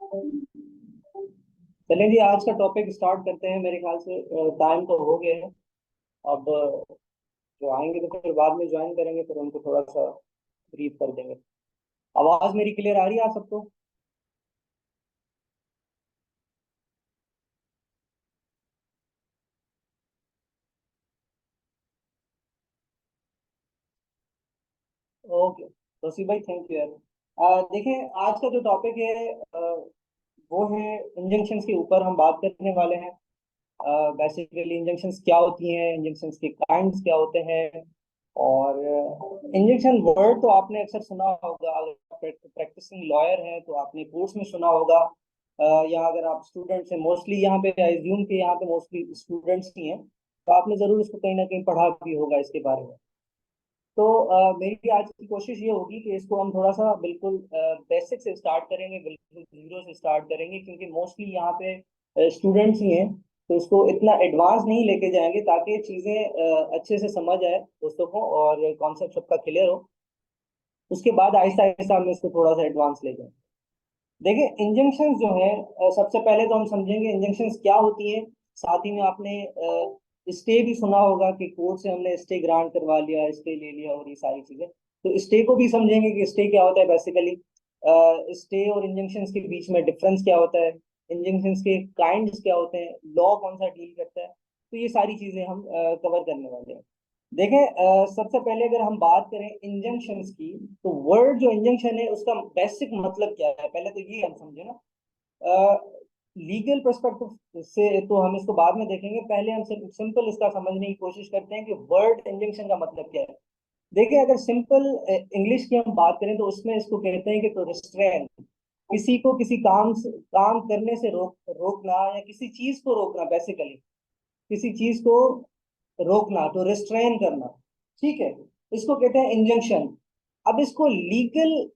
चलें जी, आज का टॉपिक स्टार्ट करते हैं। मेरे ख्याल से टाइम तो हो गया है। अब जो आएंगे तो फिर बाद में ज्वाइन करेंगे, फिर उनको थोड़ा सा ब्रीफ कर देंगे। आवाज़ मेरी क्लियर आ रही है आप सबको? ओके, तो सी भाई, थैंक यू यार। देखें, आज का जो टॉपिक है वो है इंजंक्शंस के ऊपर हम बात करने वाले हैं। बेसिकली इंजेक्शंस क्या होती हैं, इंजेक्शंस के काइंड्स क्या होते हैं। और इंजेक्शन वर्ड तो आपने अक्सर सुना होगा, अगर प्रैक्टिसिंग लॉयर हैं तो आपने कोर्स में सुना होगा। या अगर आप स्टूडेंट्स हैं, मोस्टली यहाँ पे एज्यूम के यहाँ पे मोस्टली स्टूडेंट्स ही हैं, तो आपने जरूर इसको कहीं ना कहीं पढ़ा भी होगा इसके बारे में। तो मेरी आज की कोशिश ये होगी कि इसको हम थोड़ा सा बिल्कुल बेसिक से स्टार्ट करेंगे, बिल्कुल जीरो से स्टार्ट करेंगे, क्योंकि मोस्टली यहाँ पे स्टूडेंट्स ही हैं। तो इसको इतना एडवांस नहीं लेके जाएंगे ताकि चीज़ें अच्छे से समझ आए दोस्तों को और कॉन्सेप्ट सबका क्लियर हो। उसके बाद आहिस्ता आहिस्ता हम इसको थोड़ा सा एडवांस ले जाएंगे। देखिए, इंजंक्शन जो है, सबसे पहले तो हम समझेंगे इंजंक्शन क्या होती है। साथ ही में आपने स्टे भी सुना होगा कि कोर्ट से हमने स्टे ग्रांट करवा लिया, स्टे ले लिया और ये सारी चीजें। तो स्टे को भी समझेंगे कि स्टे क्या होता है बेसिकली। स्टे और इंजंक्शन के बीच में डिफरेंस क्या होता है, इंजंक्शन के काइंड्स क्या होते हैं, लॉ कौन सा डील करता है। तो ये सारी चीजें हम कवर करने वाले हैं। देखें, सबसे पहले अगर हम बात करें इंजंक्शंस की, तो वर्ड जो इंजंक्शन है उसका बेसिक मतलब क्या है, पहले तो ये हम समझे ना। लीगल पर्सपेक्टिव से तो हम इसको बाद में देखेंगे, पहले हम सिंपल इसका समझने की कोशिश करते हैं कि वर्ड इंजंक्शन का मतलब क्या है। देखिए, अगर सिंपल इंग्लिश की हम बात करें तो उसमें इसको कहते हैं कि टू रिस्ट्रेन, किसी को किसी काम करने से रोकना या किसी चीज को रोकना, बेसिकली किसी चीज को रोकना, तो रिस्ट्रेन करना। ठीक है, इसको कहते हैं इंजंक्शन। अब इसको लीगल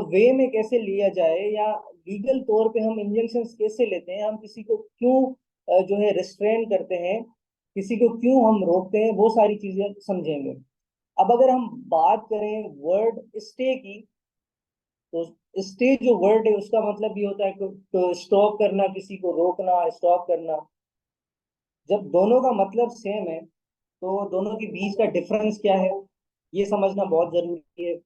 वे में कैसे लिया जाए, या लीगल तौर पे हम इंजंक्शन कैसे लेते हैं, हम किसी को क्यों जो है रिस्ट्रेन करते हैं, किसी को क्यों हम रोकते हैं, वो सारी चीजें समझेंगे। अब अगर हम बात करें वर्ड स्टे की, तो स्टे जो वर्ड है उसका मतलब ये होता है कि तो स्टॉप करना, किसी को रोकना, स्टॉप करना। जब दोनों का मतलब सेम है तो दोनों के बीच का डिफरेंस क्या है, ये समझना बहुत जरूरी है।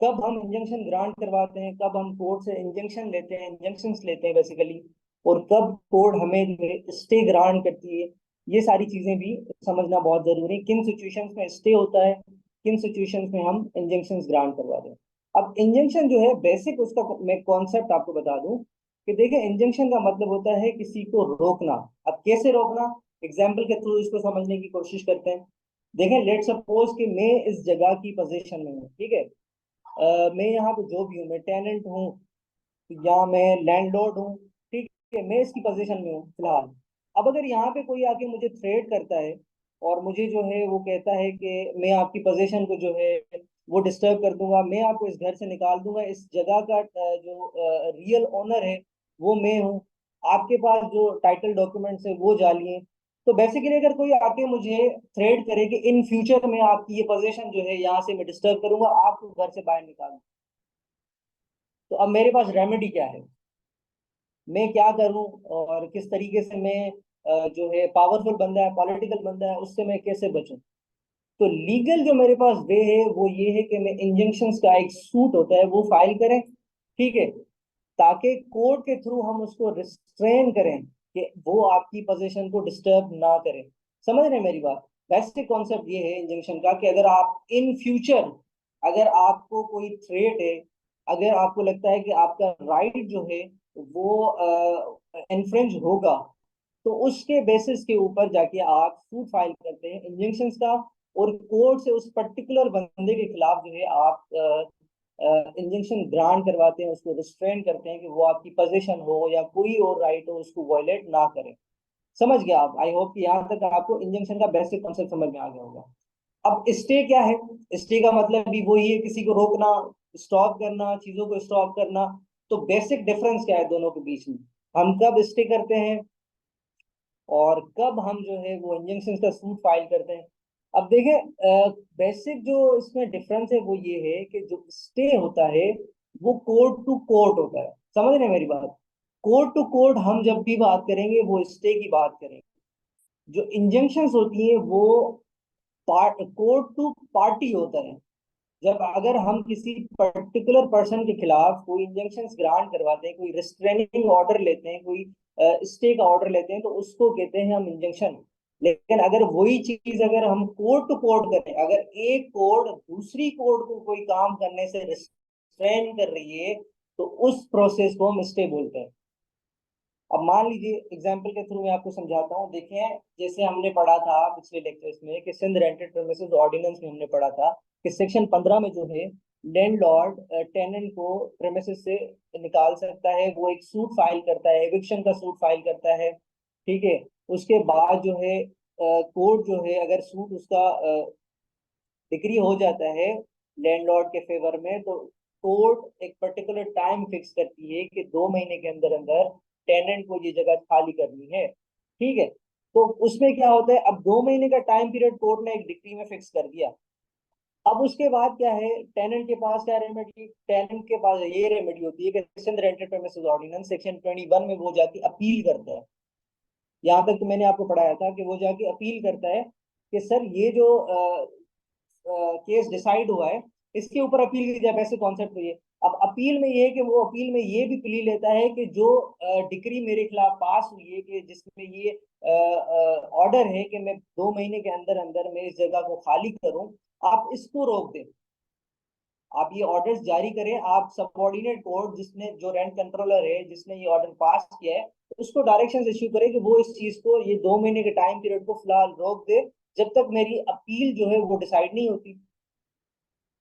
कब हम इंजंक्शन ग्रांट करवाते हैं, कब हम कोर्ट से इंजंक्शन लेते हैं, इंजंक्शन लेते हैं बेसिकली, और कब कोर्ट हमें स्टे ग्रांट करती है, ये सारी चीजें भी समझना बहुत जरूरी है। किन सिचुएशंस में स्टे होता है, किन सिचुएशंस में हम इंजंक्शन ग्रांट करवाते हैं। अब इंजंक्शन जो है बेसिक उसका मैं कॉन्सेप्ट आपको बता दूं कि देखिए, इंजंक्शन का मतलब होता है किसी को रोकना। अब कैसे रोकना, एग्जाम्पल के थ्रू इसको समझने की कोशिश करते हैं। देखें, लेट सपोज कि मैं इस जगह की पोजीशन में हूँ, ठीक है। मैं यहाँ पे जो भी हूँ, मैं टेनेंट हूँ या मैं लैंडलॉर्ड हूँ, ठीक है, मैं इसकी पोजीशन में हूँ फिलहाल। अब अगर यहाँ पे कोई आके मुझे थ्रेट करता है और मुझे जो है वो कहता है कि मैं आपकी पोजीशन को जो है वो डिस्टर्ब कर दूंगा, मैं आपको इस घर से निकाल दूंगा, इस जगह का जो रियल ओनर है वो मैं हूँ, आपके पास जो टाइटल डॉक्यूमेंट्स है वो जाली हैं। तो बेसिकली अगर कोई आके मुझे थ्रेट करे कि इन फ्यूचर में आपकी ये पोजीशन जो है यहाँ से मैं डिस्टर्ब करूंगा, आपको घर से बाहर निकाल, तो अब मेरे पास रेमेडी क्या है, मैं क्या करूं, और किस तरीके से मैं जो है पावरफुल बंदा है, पॉलिटिकल बंदा है, उससे मैं कैसे बचूं। तो लीगल जो मेरे पास वे है वो ये है कि मैं इंजंक्शन का एक सूट होता है वो फाइल करें, ठीक है, ताकि कोर्ट के थ्रू हम उसको रिस्ट्रेन करें कि वो आपकी पोजीशन को डिस्टर्ब ना करें। समझ रहे हैं मेरी बात? बेसिक कॉन्सेप्ट ये है इंजंक्शन का कि अगर आप इन फ्यूचर, अगर आपको कोई थ्रेट है, अगर आपको लगता है कि आपका राइट जो है वो इन्फ्रिंज होगा, तो उसके बेसिस के ऊपर जाके आप सूट फाइल करते हैं इंजंक्शन का, और कोर्ट से उस पर्टिकुलर बंदे के खिलाफ जो है आप इंजंक्शन ग्रांट करवाते हैं, उसको रिस्ट्रेन करते हैं कि वो आपकी पोजीशन हो या कोई और राइट हो उसको वायलेट ना करें। समझ गया आप? आई होप कि यहाँ तक आपको इंजंक्शन का बेसिक कॉन्सेप्ट समझ में आ गया होगा। अब स्टे क्या है, स्टे का मतलब भी वही है, किसी को रोकना, स्टॉप करना, चीजों को स्टॉप करना। तो बेसिक डिफरेंस क्या है दोनों के बीच में, हम कब स्टे करते हैं और कब हम जो है वो इंजंक्शन का सूट फाइल करते हैं। अब देखें, बेसिक जो इसमें डिफरेंस है वो ये है कि जो स्टे होता है वो कोर्ट टू कोर्ट होता है। समझ रहे हैं मेरी बात? कोर्ट टू कोर्ट हम जब भी बात करेंगे वो स्टे की बात करेंगे। जो इंजंक्शंस होती है वो कोर्ट टू पार्टी होता है। जब अगर हम किसी पर्टिकुलर पर्सन के खिलाफ कोई इंजंक्शंस ग्रांट करवाते हैं, कोई रिस्ट्रेनिंग ऑर्डर लेते हैं, कोई स्टे का ऑर्डर लेते हैं, तो उसको कहते हैं हम इंजंक्शन। लेकिन अगर वही चीज अगर हम कोर्ट टू कोर्ट करें, अगर एक कोर्ट दूसरी कोर्ट को कोई काम करने से रिस्ट्रेन कर रही है, तो उस प्रोसेस को हम स्टे बोलते हैं। अब मान लीजिए एग्जाम्पल के थ्रू मैं आपको समझाता हूँ। देखें, जैसे हमने पढ़ा था पिछले लेक्चर्स में कि सिंध रेंटेड प्रेमिसेस ऑर्डिनेंस में हमने पढ़ा था कि सेक्शन 15 में जो है लैंडलॉर्ड टेनेंट को प्रेमिसेस से निकाल सकता है। वो एक सूट फाइल करता है, एविक्शन का सूट फाइल करता है। ठीक है। उसके बाद जो है कोर्ट जो है, अगर सूट उसका डिग्री हो जाता है लैंडलॉर्ड के फेवर में, तो कोर्ट एक पर्टिकुलर टाइम फिक्स करती है कि 2 महीने के अंदर अंदर टेनेंट को ये जगह खाली करनी है। ठीक है। तो उसमें क्या होता है, अब 2 महीने का टाइम पीरियड कोर्ट ने एक डिग्री में फिक्स कर दिया। अब उसके बाद क्या है, टेनेंट के पास क्या रेमेडी, टेनेंट के पास ये रेमेडी होती है कि Sindh rented premises ordinance section 21 में वो जाके अपील करता है। यहाँ तक तो मैंने आपको पढ़ाया था कि वो जाके अपील करता है कि सर ये जो केस डिसाइड हुआ है इसके ऊपर अपील की जाए। वैसे कॉन्सेप्ट तो ये, अब अपील में ये है कि वो अपील में ये भी प्ली लेता है कि जो डिक्री मेरे खिलाफ पास हुई है कि जिसमें ये ऑर्डर है कि मैं 2 महीने के अंदर अंदर मैं इस जगह को खाली करूं, आप इसको रोक दें। आप ये ऑर्डर्स जारी करें। आप सबऑर्डिनेट कोर्ट जिसने, जो रेंट कंट्रोलर है जिसने ये ऑर्डर पास किया है, उसको डायरेक्शंस इश्यू करें कि वो इस चीज को, ये 2 महीने के टाइम पीरियड को फिलहाल रोक दे जब तक मेरी अपील जो है वो डिसाइड नहीं होती।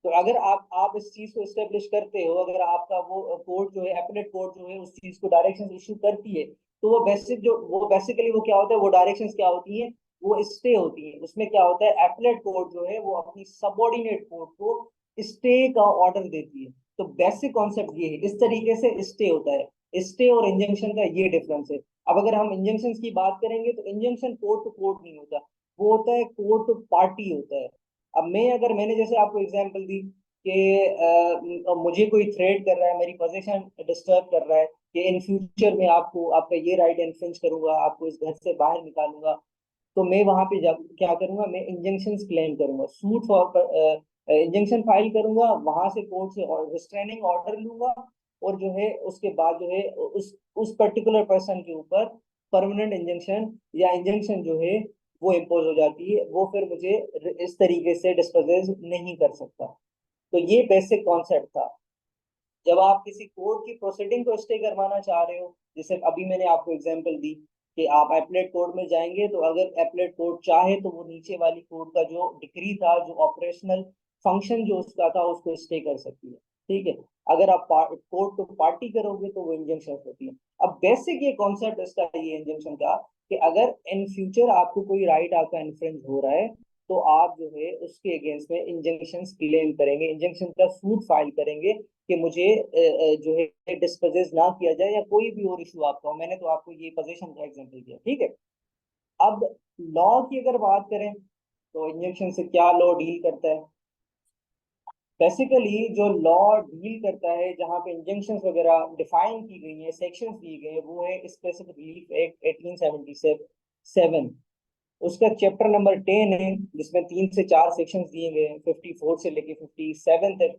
तो अगर आप इस चीज को स्टेब्लिश करते हो, अगर आपका वो कोर्ट जो है, एपलेट कोर्ट जो है, उस चीज को डायरेक्शन इशू करती है, तो वो बेसिकली वो क्या होता है, वो डायरेक्शंस क्या होती हैं, वो स्टे होती है। उसमें क्या होता है, एपलेट कोर्ट जो है वो अपनी सबऑर्डिनेट कोर्ट को स्टे का ऑर्डर देती है। तो बेसिक कॉन्सेप्ट ये है, इस तरीके से स्टे होता है। स्टे और इंजंक्शन का ये डिफरेंस है। अब अगर हम इंजंक्शन की बात करेंगे तो इंजंक्शन कोर्ट टू कोर्ट नहीं होता, वो होता है कोर्ट टू पार्टी होता है। अब मैंने जैसे आपको एग्जांपल दी कि मुझे कोई थ्रेट कर रहा है, मेरी पोजीशन डिस्टर्ब कर रहा है कि इन फ्यूचर में आपको, आपका ये राइट इन्फ्रिंज करूंगा, आपको इस घर से बाहर निकालूंगा, तो मैं वहां पे क्या करूंगा, मैं इंजंक्शन क्लेम करूंगा, सूट फॉर इंजंक्शन फाइल करूंगा, वहां से कोर्ट से रिस्ट्रेनिंग ऑर्डर लूंगा, और जो है उसके बाद जो है उस पर्टिकुलर पर्सन के ऊपर परमानेंट इंजंक्शन या इंजंक्शन जो है वो इम्पोज हो जाती है। वो फिर मुझे इस तरीके से डिस्पोजेज नहीं कर सकता। तो ये बेसिक कॉन्सेप्ट था। जब आप किसी कोर्ट की प्रोसीडिंग को स्टे करवाना चाह रहे हो, जैसे अभी मैंने आपको एग्जांपल दी कि आप एपलेट कोर्ट में जाएंगे, तो अगर एपलेट कोर्ट चाहे तो वो नीचे वाली कोर्ट का जो डिक्री था, जो ऑपरेशनल फंक्शन जो उसका था, उसको स्टे कर सकती है। ठीक है। अगर आप कोर्ट को पार्टी करोगे तो वो इंजंक्शन होती है। अब बेसिक ये कॉन्सेप्ट इसका ये इंजंक्शन का, कि अगर इन फ्यूचर आपको कोई राइट आपका इन्फ्रिंज हो रहा है, तो आप जो है उसके अगेंस्ट में इंजंक्शन क्लेम करेंगे, इंजंक्शन का सूट फाइल करेंगे कि मुझे जो है डिस्पोजेस ना किया जाए, या कोई भी और इशू आपका हो। मैंने तो आपको ये पोजीशन का एग्जांपल दिया। ठीक है। अब लॉ की अगर बात करें तो इंजंक्शन से क्या लॉ डील करता है। बेसिकली जो लॉ डील करता है, जहाँ पे इंजंक्शंस वगैरह डिफाइन की गई हैं, सेक्शंस दिए गए हैं, वो है स्पेसिफिक रिलीफ एक्ट 1877। उसका चैप्टर नंबर 10 है, जिसमें 3 से 4 सेक्शंस दिए गए हैं, 54 से लेके 57 तक,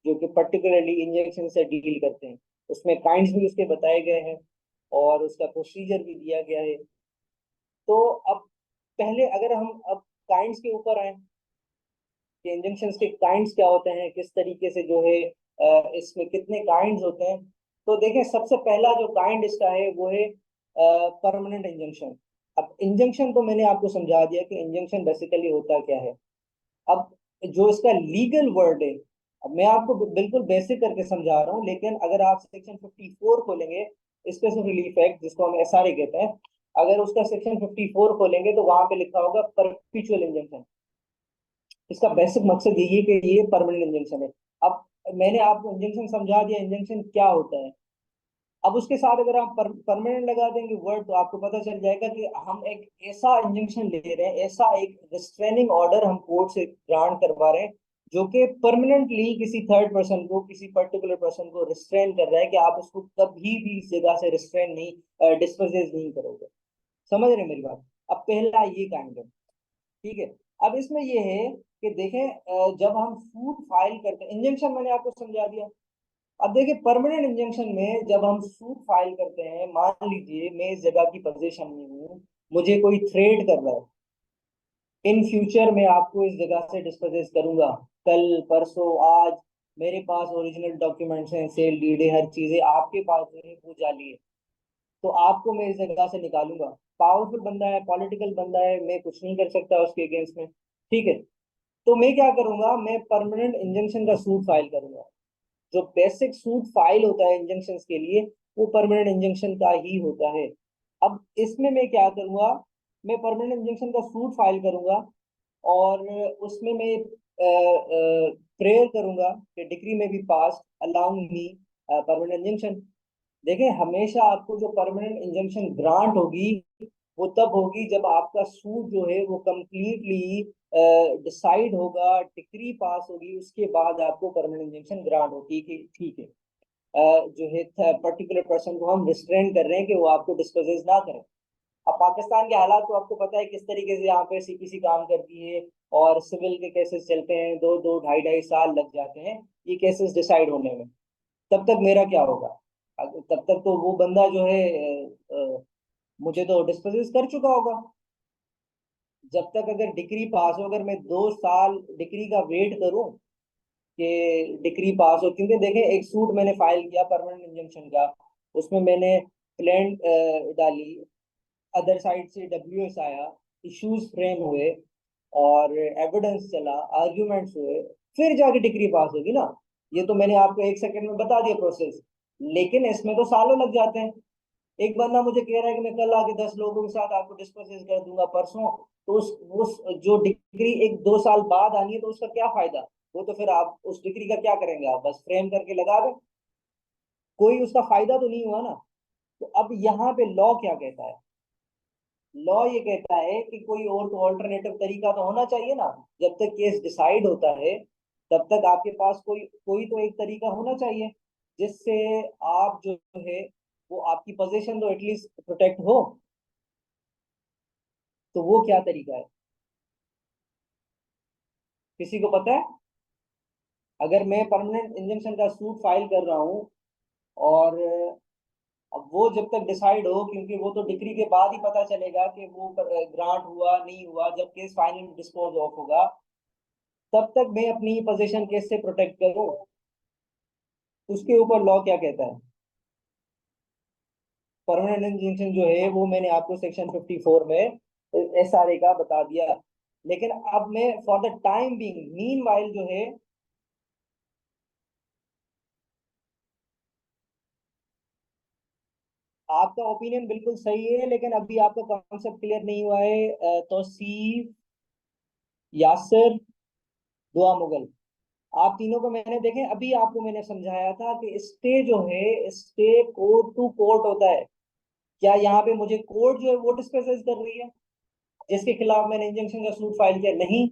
जो कि पर्टिकुलरली इंजेक्शन से डील करते हैं। उसमें काइंड्स भी उसके बताए गए हैं और उसका प्रोसीजर भी दिया गया है। तो अब पहले अगर हम अब काइंड्स के ऊपर आए कि इंजंक्शन के काइंड्स क्या होते हैं, किस तरीके से जो है इसमें कितने काइंड्स होते हैं, तो देखें सबसे पहला जो काइंड इसका है वो है परमानेंट इंजंक्शन। अब इंजंक्शन तो मैंने आपको समझा दिया कि इंजंक्शन बेसिकली होता क्या है। अब जो इसका लीगल वर्ड है, अब मैं आपको बिल्कुल बेसिक करके समझा रहा हूँ, लेकिन अगर आप सेक्शन 54 खोलेंगे, स्पेसिफिक रिलीफ एक्ट जिसको हम एसआरए कहते हैं, अगर उसका सेक्शन 54 खोलेंगे तो वहां पे लिखा होगा परपेचुअल इंजंक्शन। इसका बेसिक मकसद यही है कि ये परमानेंट इंजंक्शन है। अब मैंने आपको इंजंक्शन समझा दिया, इंजंक्शन क्या होता है। अब उसके साथ अगर आप परमानेंट लगा देंगे वर्ड, तो आपको पता चल जाएगा कि हम एक ऐसा इंजंक्शन ले रहे हैं, ऐसा एक रिस्ट्रेनिंग ऑर्डर हम कोर्ट से ग्रांट करवा रहे हैं जो कि परमानेंटली किसी थर्ड पर्सन को, किसी पर्टिकुलर पर्सन को रिस्ट्रेन कर रहा है कि आप उसको कभी भी इस जगह से रिस्ट्रेन नहीं, डिस्पोजेस नहीं करोगे। समझ रहे हैं मेरी बात? अब पहला ये काइंड है, ठीक है। अब इसमें ये है कि देखें, जब हम सूट फाइल करते हैं, इंजंक्शन मैंने आपको समझा दिया। अब देखिए परमानेंट इंजंक्शन में जब हम सूट फाइल करते हैं, मान लीजिए मैं इस जगह की पोजीशन में हूँ, मुझे कोई थ्रेड कर रहा है, इन फ्यूचर में आपको इस जगह से डिस्पोजेस करूंगा, कल परसों आज, मेरे पास ओरिजिनल डॉक्यूमेंट्स हैं, सेल डीड है, हर चीजें आपके पास जो है वो जाली है, तो आपको मैं इस जगह से निकालूंगा। पावरफुल बंदा है, पॉलिटिकल बंदा है, मैं कुछ नहीं कर सकता उसके अगेंस्ट में, ठीक है। तो मैं क्या करूंगा, मैं परमानेंट इंजंक्शन का सूट फाइल करूंगा। जो बेसिक सूट फाइल होता है इंजंक्शन के लिए, वो परमानेंट इंजंक्शन का ही होता है। अब इसमें मैं क्या करूंगा, मैं परमानेंट इंजंक्शन का सूट फाइल करूंगा, और उसमें मैं प्रेयर करूंगा कि डिक्री में भी पास अलाउंग मी परमानेंट इंजंक्शन। देखें, हमेशा आपको जो परमानेंट इंजंक्शन ग्रांट होगी वो तब होगी जब आपका सूट जो है वो कंप्लीटली डिसाइड होगा, डिक्री पास होगी, उसके बाद आपको परमानेंट इंजंक्शन ग्रांट होती है कि ठीक है, जो है पर्टिकुलर पर्सन को हम रिस्ट्रेन कर रहे हैं कि वो आपको डिस्पोजेस ना करें। अब पाकिस्तान के हालात तो आपको पता है किस तरीके से यहाँ पे सीपीसी काम करती है, और सिविल के केसेस चलते हैं, दो दो ढाई ढाई साल लग जाते हैं ये केसेस डिसाइड होने में। तब तक मेरा क्या होगा? तब तक तो वो बंदा जो है मुझे तो डिस्पोजेस कर चुका होगा। जब तक अगर डिग्री पास हो, अगर मैं 2 साल डिग्री का वेट करूं कि डिग्री पास हो, क्योंकि देखें एक सूट मैंने फाइल किया परमानेंट इंजंक्शन का, उसमें मैंने प्लेन डाली, अदर साइड से डब्ल्यूएस आया, इश्यूज फ्रेम हुए, और एविडेंस चला, आर्ग्यूमेंट्स हुए, फिर जाके डिग्री पास होगी ना। ये तो मैंने आपको 1 सेकंड में बता दिया प्रोसेस, लेकिन इसमें तो सालों लग जाते हैं। एक बंदा मुझे कह रहा है कि मैं कल आके 10 लोगों के साथ आपको डिस्पोजेस कर दूंगा परसों, तो उस जो डिग्री 1-2 साल बाद आनी है तो उसका क्या फायदा? वो तो फिर आप उस डिग्री का क्या करेंगे, आप बस फ्रेम करके लगा दें, कोई उसका फायदा तो नहीं हुआ ना। तो अब यहाँ पे लॉ क्या कहता है? लॉ ये कहता है कि कोई और तो ऑल्टरनेटिव तरीका तो होना चाहिए ना। जब तक केस डिसाइड होता है तब तक आपके पास कोई कोई तो एक तरीका होना चाहिए जिससे आप जो है वो आपकी पोजीशन तो एटलीस्ट प्रोटेक्ट हो। तो वो क्या तरीका है, किसी को पता है? अगर मैं परमानेंट इंजंक्शन का सूट फाइल कर रहा हूँ, और अब वो जब तक डिसाइड हो, क्योंकि वो तो डिग्री के बाद ही पता चलेगा कि वो ग्रांट हुआ नहीं हुआ, जब केस फाइनल डिस्पोज ऑफ होगा, तब तक मैं अपनी पोजीशन केस से प्रोटेक्ट करूं। उसके ऊपर लॉ क्या कहता है? परमानेंट इंजंक्शन जो है वो मैंने आपको सेक्शन 54 में एसआरए का बता दिया। लेकिन अब मैं for the time being mean while जो है, आपका ओपिनियन बिल्कुल सही है, लेकिन अभी आपका कॉन्सेप्ट क्लियर नहीं हुआ है। तौसीफ, यासिर, दुआ मुगल, आप तीनों को मैंने देखे, अभी आपको मैंने समझाया था कि स्टे जो है, स्टे कोर्ट टू कोर्ट होता है। क्या यहाँ पे मुझे कोर्ट जो है वो डिस्कस कर रही है जिसके खिलाफ मैंने इंजंक्शन का सूट फाइल किया? नहीं,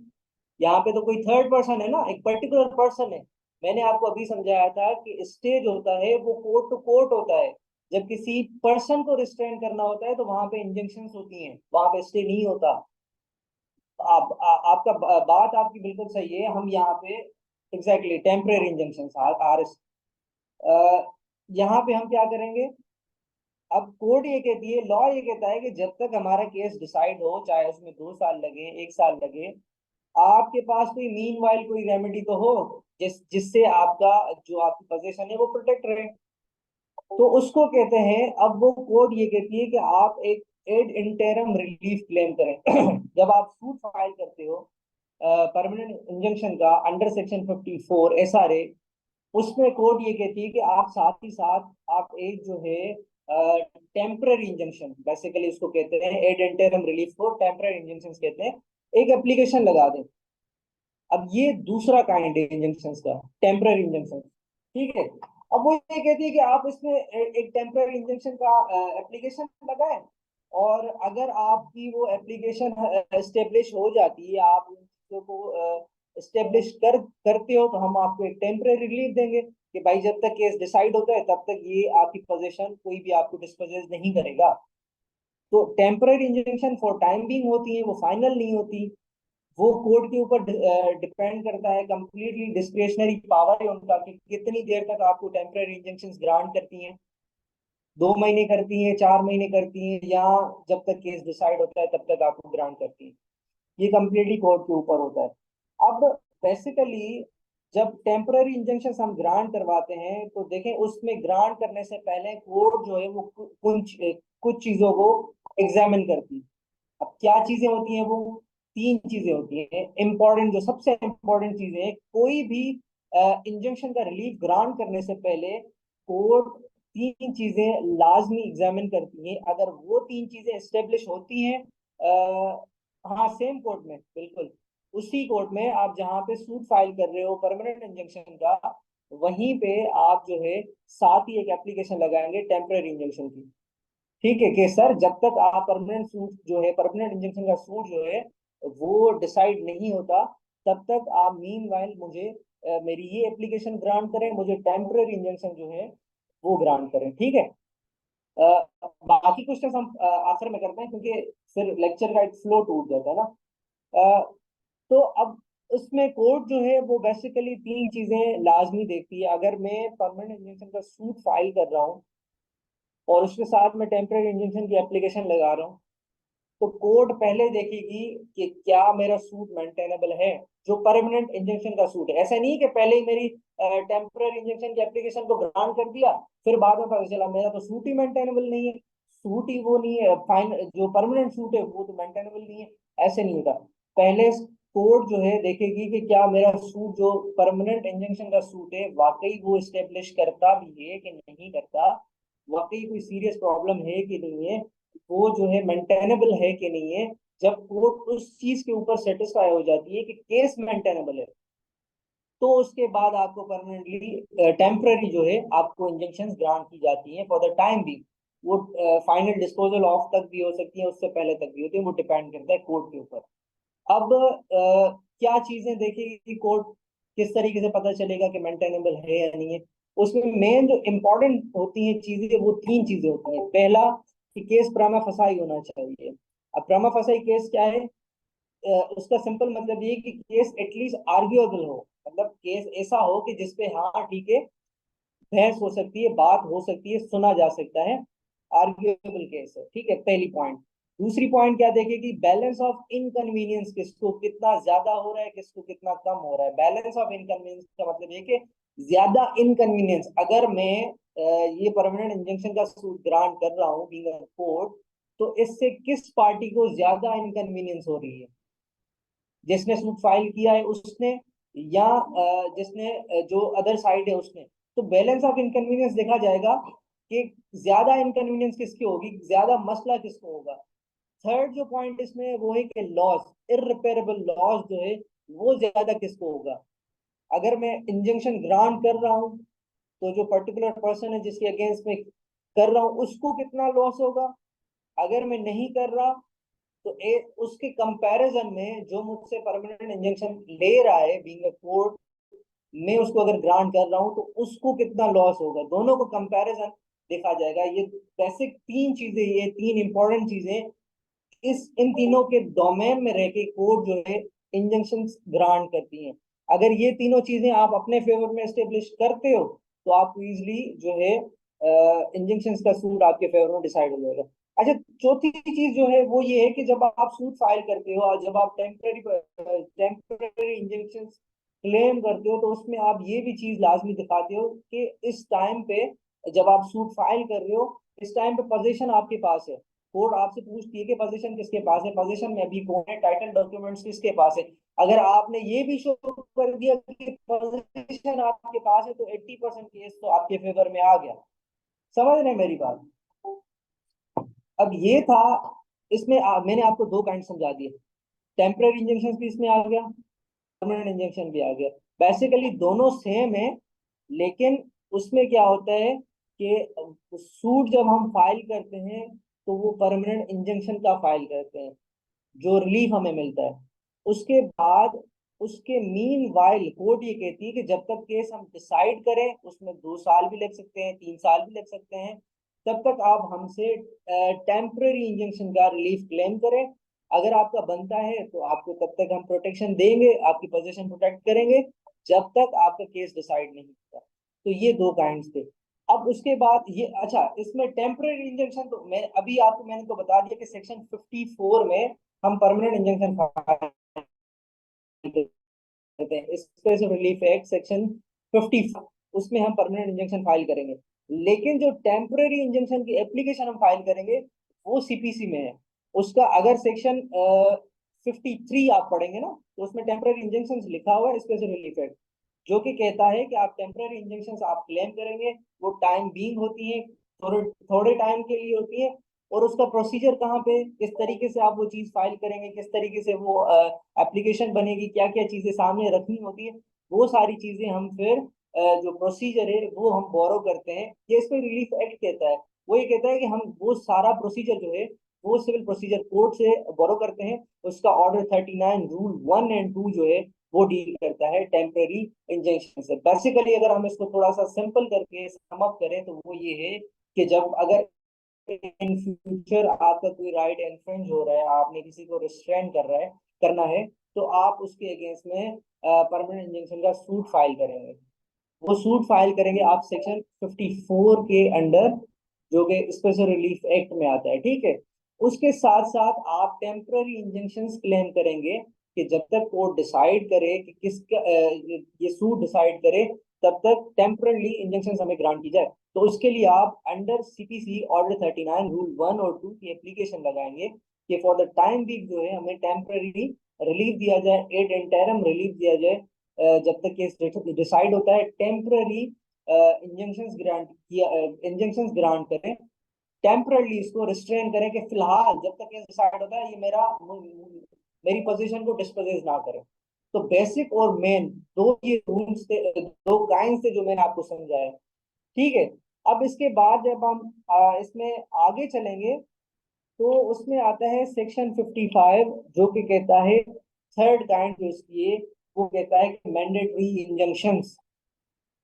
यहाँ पे तो कोई थर्ड पर्सन है ना, एक पर्टिकुलर पर्सन है। मैंने आपको अभी समझाया था कि स्टेज होता है वो कोर्ट टू कोर्ट होता है। जब किसी पर्सन को रिस्ट्रेन करना होता है तो वहां पे इंजंक्शन होती हैं, वहां पे स्टे नहीं होता। आपका बात आपकी बिल्कुल सही है, हम यहाँ पे exactly temporary injunction R S, यहाँ पे हम क्या करेंगे? अब कोर्ट ये कहती है, लॉ ये कहता है कि जब तक हमारा केस डिसाइड हो, चाहे उसमें 2 साल लगे, 1 साल लगे, आपके पास कोई मीन वाइल कोई रेमेडी तो हो जिससे आपका जो आपकी पोजीशन है वो प्रोटेक्ट रहे। तो उसको कहते हैं, अब वो कोर्ट ये कहती है कि आप एक एड इंटरम रिलीफ क्लेम करें। जब आप सूट फाइल करते हो परमानेंट इंजंक्शन का अंडर सेक्शन 54 एसआरए, उसमें कोर्ट ये कहती है कि आप साथ ही साथ आप एक जो है टेम्पररी इंजंक्शन, बेसिकली उसको कहते हैं एड इंटरम रिलीफ को टेम्पररी इंजंक्शन कहते हैं, एक एप्लीकेशन लगा दें। अब ये दूसरा काइंड है इंजंक्शन का, टेम्पररी इंजंक्शन, ठीक है। अब वो ये कहती है कि आप इसमें एक टेम्पररी इंजंक्शन का एप्लीकेशन लगाएं, और अगर आपकी वो एप्लीकेशन एस्टेब्लिश हो जाती है, आप उन चीजों को स्टेब्लिश करते हो तो हम आपको एक टेम्परेरी रिलीफ देंगे कि भाई जब तक केस डिसाइड होता है तब तक ये आपकी पोजीशन कोई भी आपको डिस्पोजेस नहीं करेगा। तो temporary injunction for time being होती है, वो फाइनल नहीं होती। वो कोर्ट के ऊपर डिपेंड करता है, कंप्लीटली डिस्क्रिशनरी पावर है उनका कि कितनी देर तक आपको टेम्परेरी इंजंक्शंस ग्रांट करती हैं। 2 महीने करती हैं, 4 महीने करती हैं, या जब तक केस डिसाइड होता है तब तक आपको ग्रांट करती हैं। ये कंप्लीटली कोर्ट के ऊपर होता है। अब बेसिकली जब टेम्पररी इंजंक्शन हम ग्रांट करवाते हैं तो देखें उसमें ग्रांट करने से पहले कोर्ट जो है वो कुछ चीजों को एग्जामिन करती है। अब क्या चीजें होती हैं वो? 3 चीजें होती हैं इंपॉर्टेंट, जो सबसे इंपॉर्टेंट चीजें हैं। कोई भी इंजंक्शन का रिलीफ ग्रांट करने से पहले कोर्ट 3 चीजें लाजमी एग्जामिन करती हैं। अगर वो 3 चीजें एस्टेब्लिश होती हैं, हाँ सेम कोर्ट में, बिल्कुल उसी कोर्ट में आप जहाँ पे सूट फाइल कर रहे हो परमानेंट इंजंक्शन का, वहीं पे आप जो है साथ ही एक एप्लीकेशन लगाएंगे टेम्पररी इंजंक्शन की। ठीक है कि सर जब तक आप परमानेंट सूट जो है, परमानेंट इंजंक्शन का सूट जो है वो डिसाइड नहीं होता, तब तक आप मीन वाइल मुझे मेरी ये एप्लीकेशन ग्रांट करें, मुझे टेम्पररी इंजंक्शन जो है वो ग्रांट करें। ठीक है। बाकी क्वेश्चन हम आखिर में करते हैं क्योंकि फिर लेक्चर का एक फ्लो टूट जाता है ना। अ, तो अब उसमें कोर्ट जो है वो बेसिकली 3 चीजें लाजमी देखती है। अगर मैं परमानेंट इंजंक्शन का सूट फाइल कर रहा हूँ और उसके साथ में टेम्पररी इंजंक्शन की एप्लीकेशन लगा रहा हूँ, तो कोर्ट पहले देखेगी कि क्या मेरा सूट मेंटेनेबल है, जो परमानेंट इंजंक्शन का सूट है। ऐसा नहीं कि पहले ही मेरी टेम्पररी इंजंक्शन की एप्लीकेशन को ग्रांट कर दिया, फिर बाद में पता चला मेरा तो सूट ही मेंटेनेबल नहीं है, सूट ही वो नहीं है, फाइन जो परमानेंट सूट है वो तो मेंटेनेबल नहीं है। ऐसे नहीं होता। पहले कोर्ट जो है देखेगी कि क्या मेरा सूट जो परमानेंट इंजंक्शन का सूट है वाकई वो स्टेब्लिश करता भी है कि नहीं करता, वाकई कोई सीरियस प्रॉब्लम है कि नहीं है, वो जो है मेंटेनेबल है कि नहीं है। जब कोर्ट उस चीज के ऊपर सेटिस्फाई हो जाती है कि केस मेंटेनेबल है, तो उसके बाद आपको परमानेंटली टेम्पररी जो है आपको इंजेक्शन ग्रांट की जाती है फॉर द टाइम भी। वो फाइनल डिस्पोजल ऑफ तक भी हो सकती है, उससे पहले तक भी होती है, वो डिपेंड करता है कोर्ट के ऊपर। अब क्या चीजें देखेगी कि कोर्ट किस तरीके से पता चलेगा कि मेंटेनेबल है या नहीं है? उसमें मेन जो इम्पोर्टेंट होती है चीजें, वो 3 चीजें होती हैं। पहला कि केस प्रमा फसाई होना चाहिए। अब प्रमा फसाई केस क्या है? उसका सिंपल मतलब ये कि केस एटलीस्ट आर्ग्यूएबल हो, मतलब केस ऐसा हो कि जिसपे हाँ ठीक है बहस हो सकती है, बात हो सकती है, सुना जा सकता है, आर्ग्यूएबल केस है। ठीक है, पहली पॉइंट। दूसरी पॉइंट क्या देखेगी? बैलेंस ऑफ इनकन्वीनियंस, किसको कितना ज्यादा हो रहा है, किसको कितना कम हो रहा है। बैलेंस ऑफ इनकन्वीनियंस का मतलब ये कि ज्यादा इनकन्वीनियंस, अगर मैं ये परमानेंट इंजंक्शन का सूट ग्रांट कर रहा हूँ बीइंग अ कोर्ट, तो इससे किस पार्टी को ज्यादा इनकन्वीनियंस हो रही है? जिसने सूट फाइल किया है उसने, या जिसने जो अदर साइड है उसने। तो बैलेंस ऑफ इनकन्वीनियंस देखा जाएगा कि ज्यादा इनकन्वीनियंस किसकी होगी, ज्यादा मसला किसको होगा। थर्ड जो पॉइंट इसमें है वो है कि लॉस, इररिपेरेबल लॉस जो है वो ज्यादा किसको होगा। अगर मैं इंजंक्शन ग्रांट कर रहा हूँ तो जो पर्टिकुलर पर्सन है जिसके अगेंस्ट में कर रहा हूँ उसको कितना लॉस होगा। अगर मैं नहीं कर रहा तो उसके कंपैरिजन में जो मुझसे परमानेंट इंजेक्शन ले रहा है बीइंग अ कोर्ट, मैं उसको अगर ग्रांट कर रहा हूं तो उसको कितना लॉस होगा, दोनों को कंपैरिजन देखा जाएगा। ये बेसिक 3 चीजें, ये 3 इंपॉर्टेंट चीजें इस इन तीनों के डोमेन में रह के कोर्ट जो है इंजंक्शन ग्रांट करती हैं। अगर ये तीनों चीजें आप अपने फेवर में एस्टेब्लिश करते हो तो आपको इजिली जो है इंजंक्शन का सूट आपके फेवर में डिसाइड हो जाएगा। अच्छा, चौथी चीज जो है वो ये है कि जब आप सूट फाइल करते हो और जब आप टेम्पररी इंजंक्शन क्लेम करते हो तो उसमें आप ये भी चीज लाजमी दिखाते हो कि इस टाइम पे जब आप सूट फाइल कर रहे हो, इस टाइम पे पोजीशन आपके पास है। कोर्ट आपसे पूछती है कि पोजीशन किसके पास है, पोजीशन में अभी कौन है, टाइटल डॉक्यूमेंट्स किसके पास है। अगर आपने ये भी शो कर दिया कि पोजीशन आपके पास है तो 80% केस तो आपके फेवर में आ गया। समझ रहे हैं मेरी बात? अब ये था, इसमें मैंने आपको 2 काइंड समझा दिए। टेम्पररी इंजेक्शन भी इसमें आ गया, परमानेंट इंजेक्शन भी आ गया। बेसिकली दोनों सेम है, लेकिन उसमें क्या होता है कि सूट जब हम फाइल करते हैं तो वो परमानेंट इंजंक्शन का फाइल करते हैं जो रिलीफ हमें मिलता है। उसके बाद उसके मीन वाइल कोर्ट ये कहती है कि जब तक केस हम डिसाइड करें, उसमें 2 साल भी लग सकते हैं, 3 साल भी लग सकते हैं, तब तक आप हमसे टेम्पररी इंजंक्शन का रिलीफ क्लेम करें। अगर आपका बनता है तो आपको तब तक हम प्रोटेक्शन देंगे, आपकी पोजीशन प्रोटेक्ट करेंगे, जब तक आपका केस डिसाइड नहीं होता। तो ये 2 काइंड थे। अब उसके बाद ये, अच्छा, इसमें टेम्पररी इंजंक्शन तो मैं अभी आपको मैंने तो बता दिया कि सेक्शन 54 में हम परमानेंट इंजंक्शन करते हैं। स्पेशल रिलीफ एक्ट सेक्शन 50, उसमें हम परमानेंट इंजंक्शन फाइल करेंगे। लेकिन जो टेम्पररी इंजंक्शन की एप्लीकेशन हम फाइल करेंगे वो सीपीसी में है। उसका अगर सेक्शन 53 आप पढ़ेंगे ना, तो उसमें टेम्पररी इंजंक्शन लिखा हुआ है, स्पेशल रिलीफ एक्ट, जो कि कहता है कि आप टेम्पररी इंजंक्शन आप क्लेम करेंगे, वो टाइम बीइंग होती है, थोड़े थोड़े टाइम के लिए होती है। और उसका प्रोसीजर कहाँ पे, किस तरीके से आप वो चीज फाइल करेंगे, किस तरीके से वो एप्लीकेशन बनेगी, क्या क्या चीजें सामने रखनी होती है, वो सारी चीजें हम फिर जो प्रोसीजर है वो हम बोरो करते हैं। ये इसमें रिलीफ एक्ट कहता है, वो ये कहता है कि हम वो सारा प्रोसीजर जो है वो सिविल प्रोसीजर कोड से बोरो करते हैं। उसका ऑर्डर 39 रूल 1 और 2 जो है वो डील करता है टेम्पररी इंजंक्शन से। बेसिकली अगर हम इसको थोड़ा सा सिंपल करके सम अप करें तो वो ये है कि जब अगर इन फ्यूचर आपका कोई राइट इन्फ्रिंज हो रहा है, आपने किसी को रिस्ट्रेन करना है, तो आप उसके अगेंस्ट में परमानेंट इंजंक्शन का सूट फाइल करेंगे। वो सूट फाइल करेंगे आप सेक्शन 54 के अंडर, जो कि स्पेशल रिलीफ एक्ट में आता है, ठीक है। उसके साथ साथ आप टेम्पररी इंजंक्शंस क्लेम करेंगे कि जब तक कोर्ट डिसाइड करे कि किसका ये सूट डिसाइड करे, तब तक टेम्पररी इंजंक्शंस हमें ग्रांट की जाए। तो उसके लिए आप अंडर सीपीसी ऑर्डर 39 रूल 1 और 2 की एप्लीकेशन लगाएंगे कि फॉर द टाइम भी जो है हमें टेम्पररी रिलीफ दिया जाए, एड इंटरम रिलीफ दिया जाए, जब तक केस डिसाइड होता है। टेम्पररी इंजंक्शंस ग्रांट किया, इंजंक्शंस ग्रांट करें, टेम्परली इसको रिस्ट्रेन करें कि फिलहाल जब तक केस डिसाइड होता है ये मेरी पोजीशन को डिस्पोजेस ना करें। तो बेसिक और मेन दो ये रूल्स थे, 2 काइंड थे जो मैंने आपको समझाया, ठीक है। अब इसके बाद जब हम इसमें आगे चलेंगे तो उसमें आता है सेक्शन 55, जो कि कहता है थर्ड काइंड जो इसकी है, वो कहता है कि मैंडेटरी इंजंक्शंस।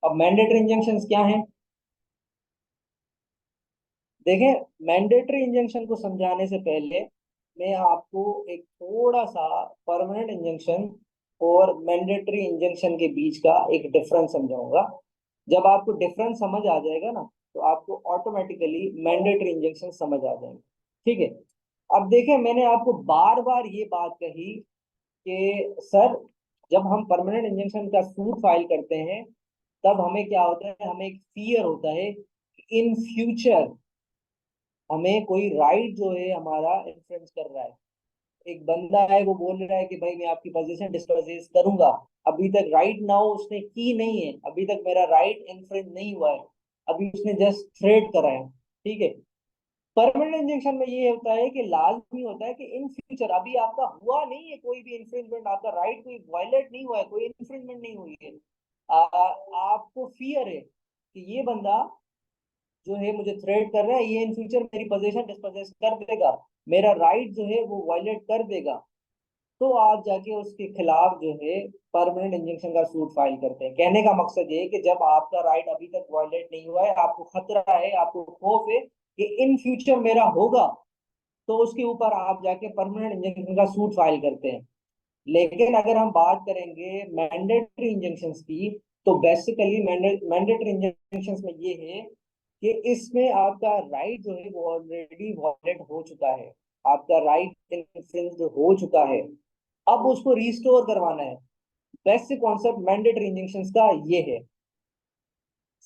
अब मैंडेटरी इंजंक्शंस क्या हैं, देखें। मैंडेटरी इंजंक्शन को समझाने से पहले मैं आपको एक थोड़ा सा परमानेंट इंजंक्शन और मैंडेटरी इंजंक्शन के बीच का एक डिफरेंस समझाऊंगा। जब आपको डिफरेंस समझ आ जाएगा ना, तो आपको ऑटोमेटिकली मैंडेटरी इंजंक्शन समझ आ जाएंगे, ठीक है। अब देखें, मैंने आपको बार बार ये बात कही कि सर, जब हम परमानेंट इंजंक्शन का सूट फाइल करते हैं, तब हमें क्या होता है, हमें एक फियर होता है कि इन फ्यूचर हमें कोई राइट जो है हमारा इन्फ्लुएंस कर रहा है। एक बंदा है, वो बोल रहा है कि भाई मैं आपकी पोजीशन डिस्पोजेस करूंगा, अभी तक राइट नाउ उसने की नहीं है, अभी तक मेरा राइट इन्फ्लुएंस नहीं हुआ है, अभी उसने जस्ट थ्रेड करा है, ठीक है। परमानेंट इंजेक्शन में ये होता है कि लाजमी होता है कि इन फ्यूचर, अभी आपका हुआ नहीं है कोई भी इंफ्रिंजमेंट, आपका राइट कोई वायलेट नहीं हुआ है, कोई इंफ्रिंजमेंट नहीं हुई है, आपको फियर है कि ये बंदा जो है मुझे थ्रेट कर रहा है, ये इन फ्यूचर मेरी पोजीशन डिस्पोजेस कर देगा, मेरा राइट जो है वो वायलेट कर देगा। तो आप जाके उसके खिलाफ जो है परमानेंट इंजंक्शन का सूट फाइल करते हैं। कहने का मकसद ये है कि जब आपका राइट अभी तक वायलेट नहीं हुआ है, आपको खतरा है, आपको खौफ है कि इन फ्यूचर मेरा होगा, तो उसके ऊपर आप जाके परमानेंट इंजंक्शन का सूट फाइल करते हैं। लेकिन अगर हम बात करेंगे मैंडेटरी इंजंक्शंस की, तो बेसिकली मैंडेटरी इंजंक्शंस में ये है कि इसमें आपका राइट जो है वो ऑलरेडी वॉयलेट हो चुका है, आपका राइट इन्फ्रिंज हो चुका है, अब उसको रिस्टोर करवाना है। बेसिक कॉन्सेप्ट मैंडेटरी इंजंक्शंस का ये है।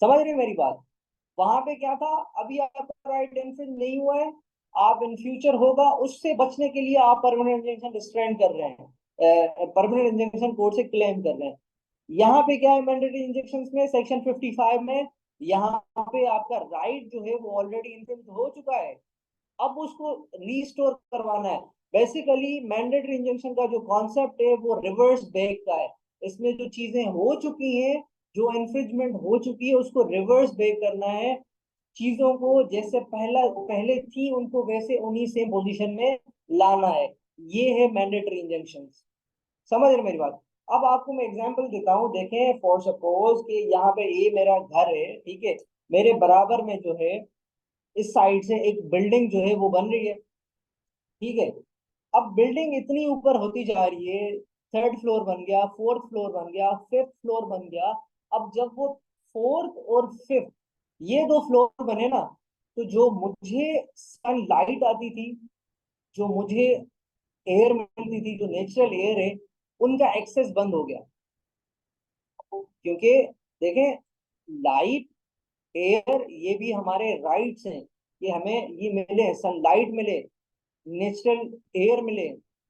समझ रहे हैं मेरी बात? वहां पे क्या था, अभी आपका राइट इन्फ्रिंज नहीं हुआ है, आप इन फ्यूचर होगा, उससे बचने के लिए आप परमानेंट इंजंक्शन स्टैंड कर रहे हैं, परमानेंट इंजंक्शन कोर्ट से क्लेम कर रहे हैं। यहाँ पे क्या है, मैंडेटरी इंजेक्शन में सेक्शन 55 में, यहाँ पे आपका राइट जो है वो ऑलरेडी इन्फ्रिंज हो चुका है, अब उसको रीस्टोर करवाना है। बेसिकली मैंडेटरी इंजंक्शन का जो कॉन्सेप्ट है वो रिवर्स बैक का है। इसमें जो चीजें हो चुकी हैं, जो इन्फ्रिंजमेंट हो चुकी है, उसको रिवर्स बैक करना है। चीजों को जैसे पहले थी उनको वैसे उन्हीं सेम पोजीशन में लाना है। ये है मैंडेटरी इंजंक्शन। समझ रहे मेरी बात? अब आपको मैं एग्जांपल देता हूँ, देखें फॉर सपोज कि यहाँ पे ये मेरा घर है, ठीक है, मेरे बराबर में जो है इस साइड से एक बिल्डिंग जो है वो बन रही है, ठीक है। अब बिल्डिंग इतनी ऊपर होती जा रही है, थर्ड फ्लोर बन गया, फोर्थ फ्लोर बन गया, फिफ्थ फ्लोर बन गया। अब जब वो फोर्थ और फिफ्थ ये दो फ्लोर बने ना, तो जो मुझे सनलाइट आती थी, जो मुझे एयर मिलती थी, जो नेचुरल एयर है, उनका एक्सेस बंद हो गया। क्योंकि देखें, लाइट, एयर, ये भी हमारे राइट्स हैं कि हमें ये मिले, सनलाइट मिले, नेचुरल एयर मिले।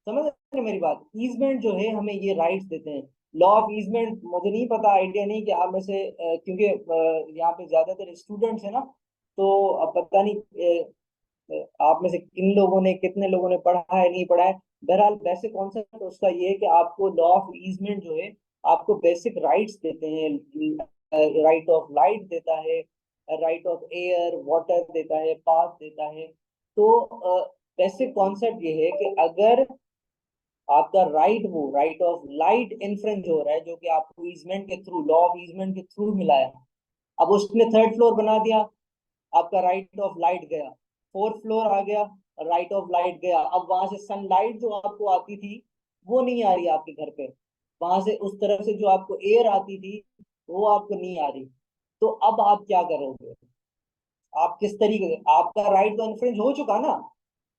समझ रहे हैं मेरी बात? ईजमेंट जो है हमें ये राइट्स देते हैं। लॉ ऑफ ईजमेंट मुझे नहीं पता, आइडिया नहीं कि आप में से क्योंकि यहाँ पे ज्यादातर स्टूडेंट्स है ना, तो अब पता नहीं आप में से किन लोगों ने, कितने लोगों ने पढ़ा है, नहीं पढ़ा है। बहरहाल वैसे कॉन्सेप्ट उसका ये है कि आपको लॉ ऑफ ईजमेंट जो है आपको बेसिक राइट्स देते हैं। राइट ऑफ लाइट देता है, राइट ऑफ एयर वाटर देता है, पाथ देता है। तो बेसिक कॉन्सेप्ट ये है कि अगर आपका राइट, वो राइट ऑफ लाइट इन्फ्रिंज हो रहा है, जो कि आपको ईजमेंट के थ्रू, लॉ ऑफ ईजमेंट के थ्रू मिला है। अब उसने थर्ड फ्लोर बना दिया, आपका राइट ऑफ लाइट गया, फोर्थ फ्लोर आ गया, राइट ऑफ लाइट गया। अब वहां से सनलाइट जो आपको आती थी वो नहीं आ रही आपके घर पे, वहां से उस तरफ से जो आपको एयर आती थी वो आपको नहीं आ रही। तो अब आप क्या करोगे? आप किस तरीके से, आपका राइट तो इन्फ्रिंज हो चुका ना,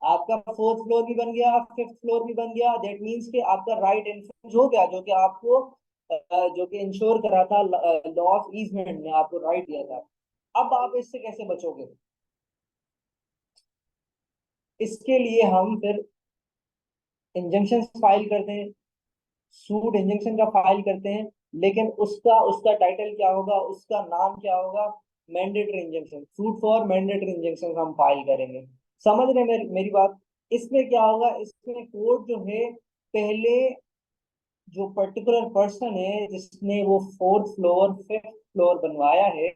आपका फोर्थ फ्लोर भी बन गया, फिफ्थ फ्लोर भी बन गया, दैट मीन्स कि आपका राइट इन्फ्रिंज हो गया, जो कि आपको जो कि इंश्योर करा था लॉ ऑफ ईजमेंट ने आपको राइट दिया था। अब आप इससे कैसे बचोगे? इसके लिए हम फिर इंजंक्शन फाइल करते हैं, सूट इंजंक्शन का फाइल करते हैं। लेकिन उसका उसका टाइटल क्या होगा, उसका नाम क्या होगा? Mandatory injunction, suit for mandatory injunction हम फाइल करेंगे। समझ रहे हैं मेरी बात? इसमें क्या होगा, इसमें कोर्ट जो है पहले जो पर्टिकुलर पर्सन है जिसने वो फोर्थ फ्लोर फिफ्थ फ्लोर बनवाया है,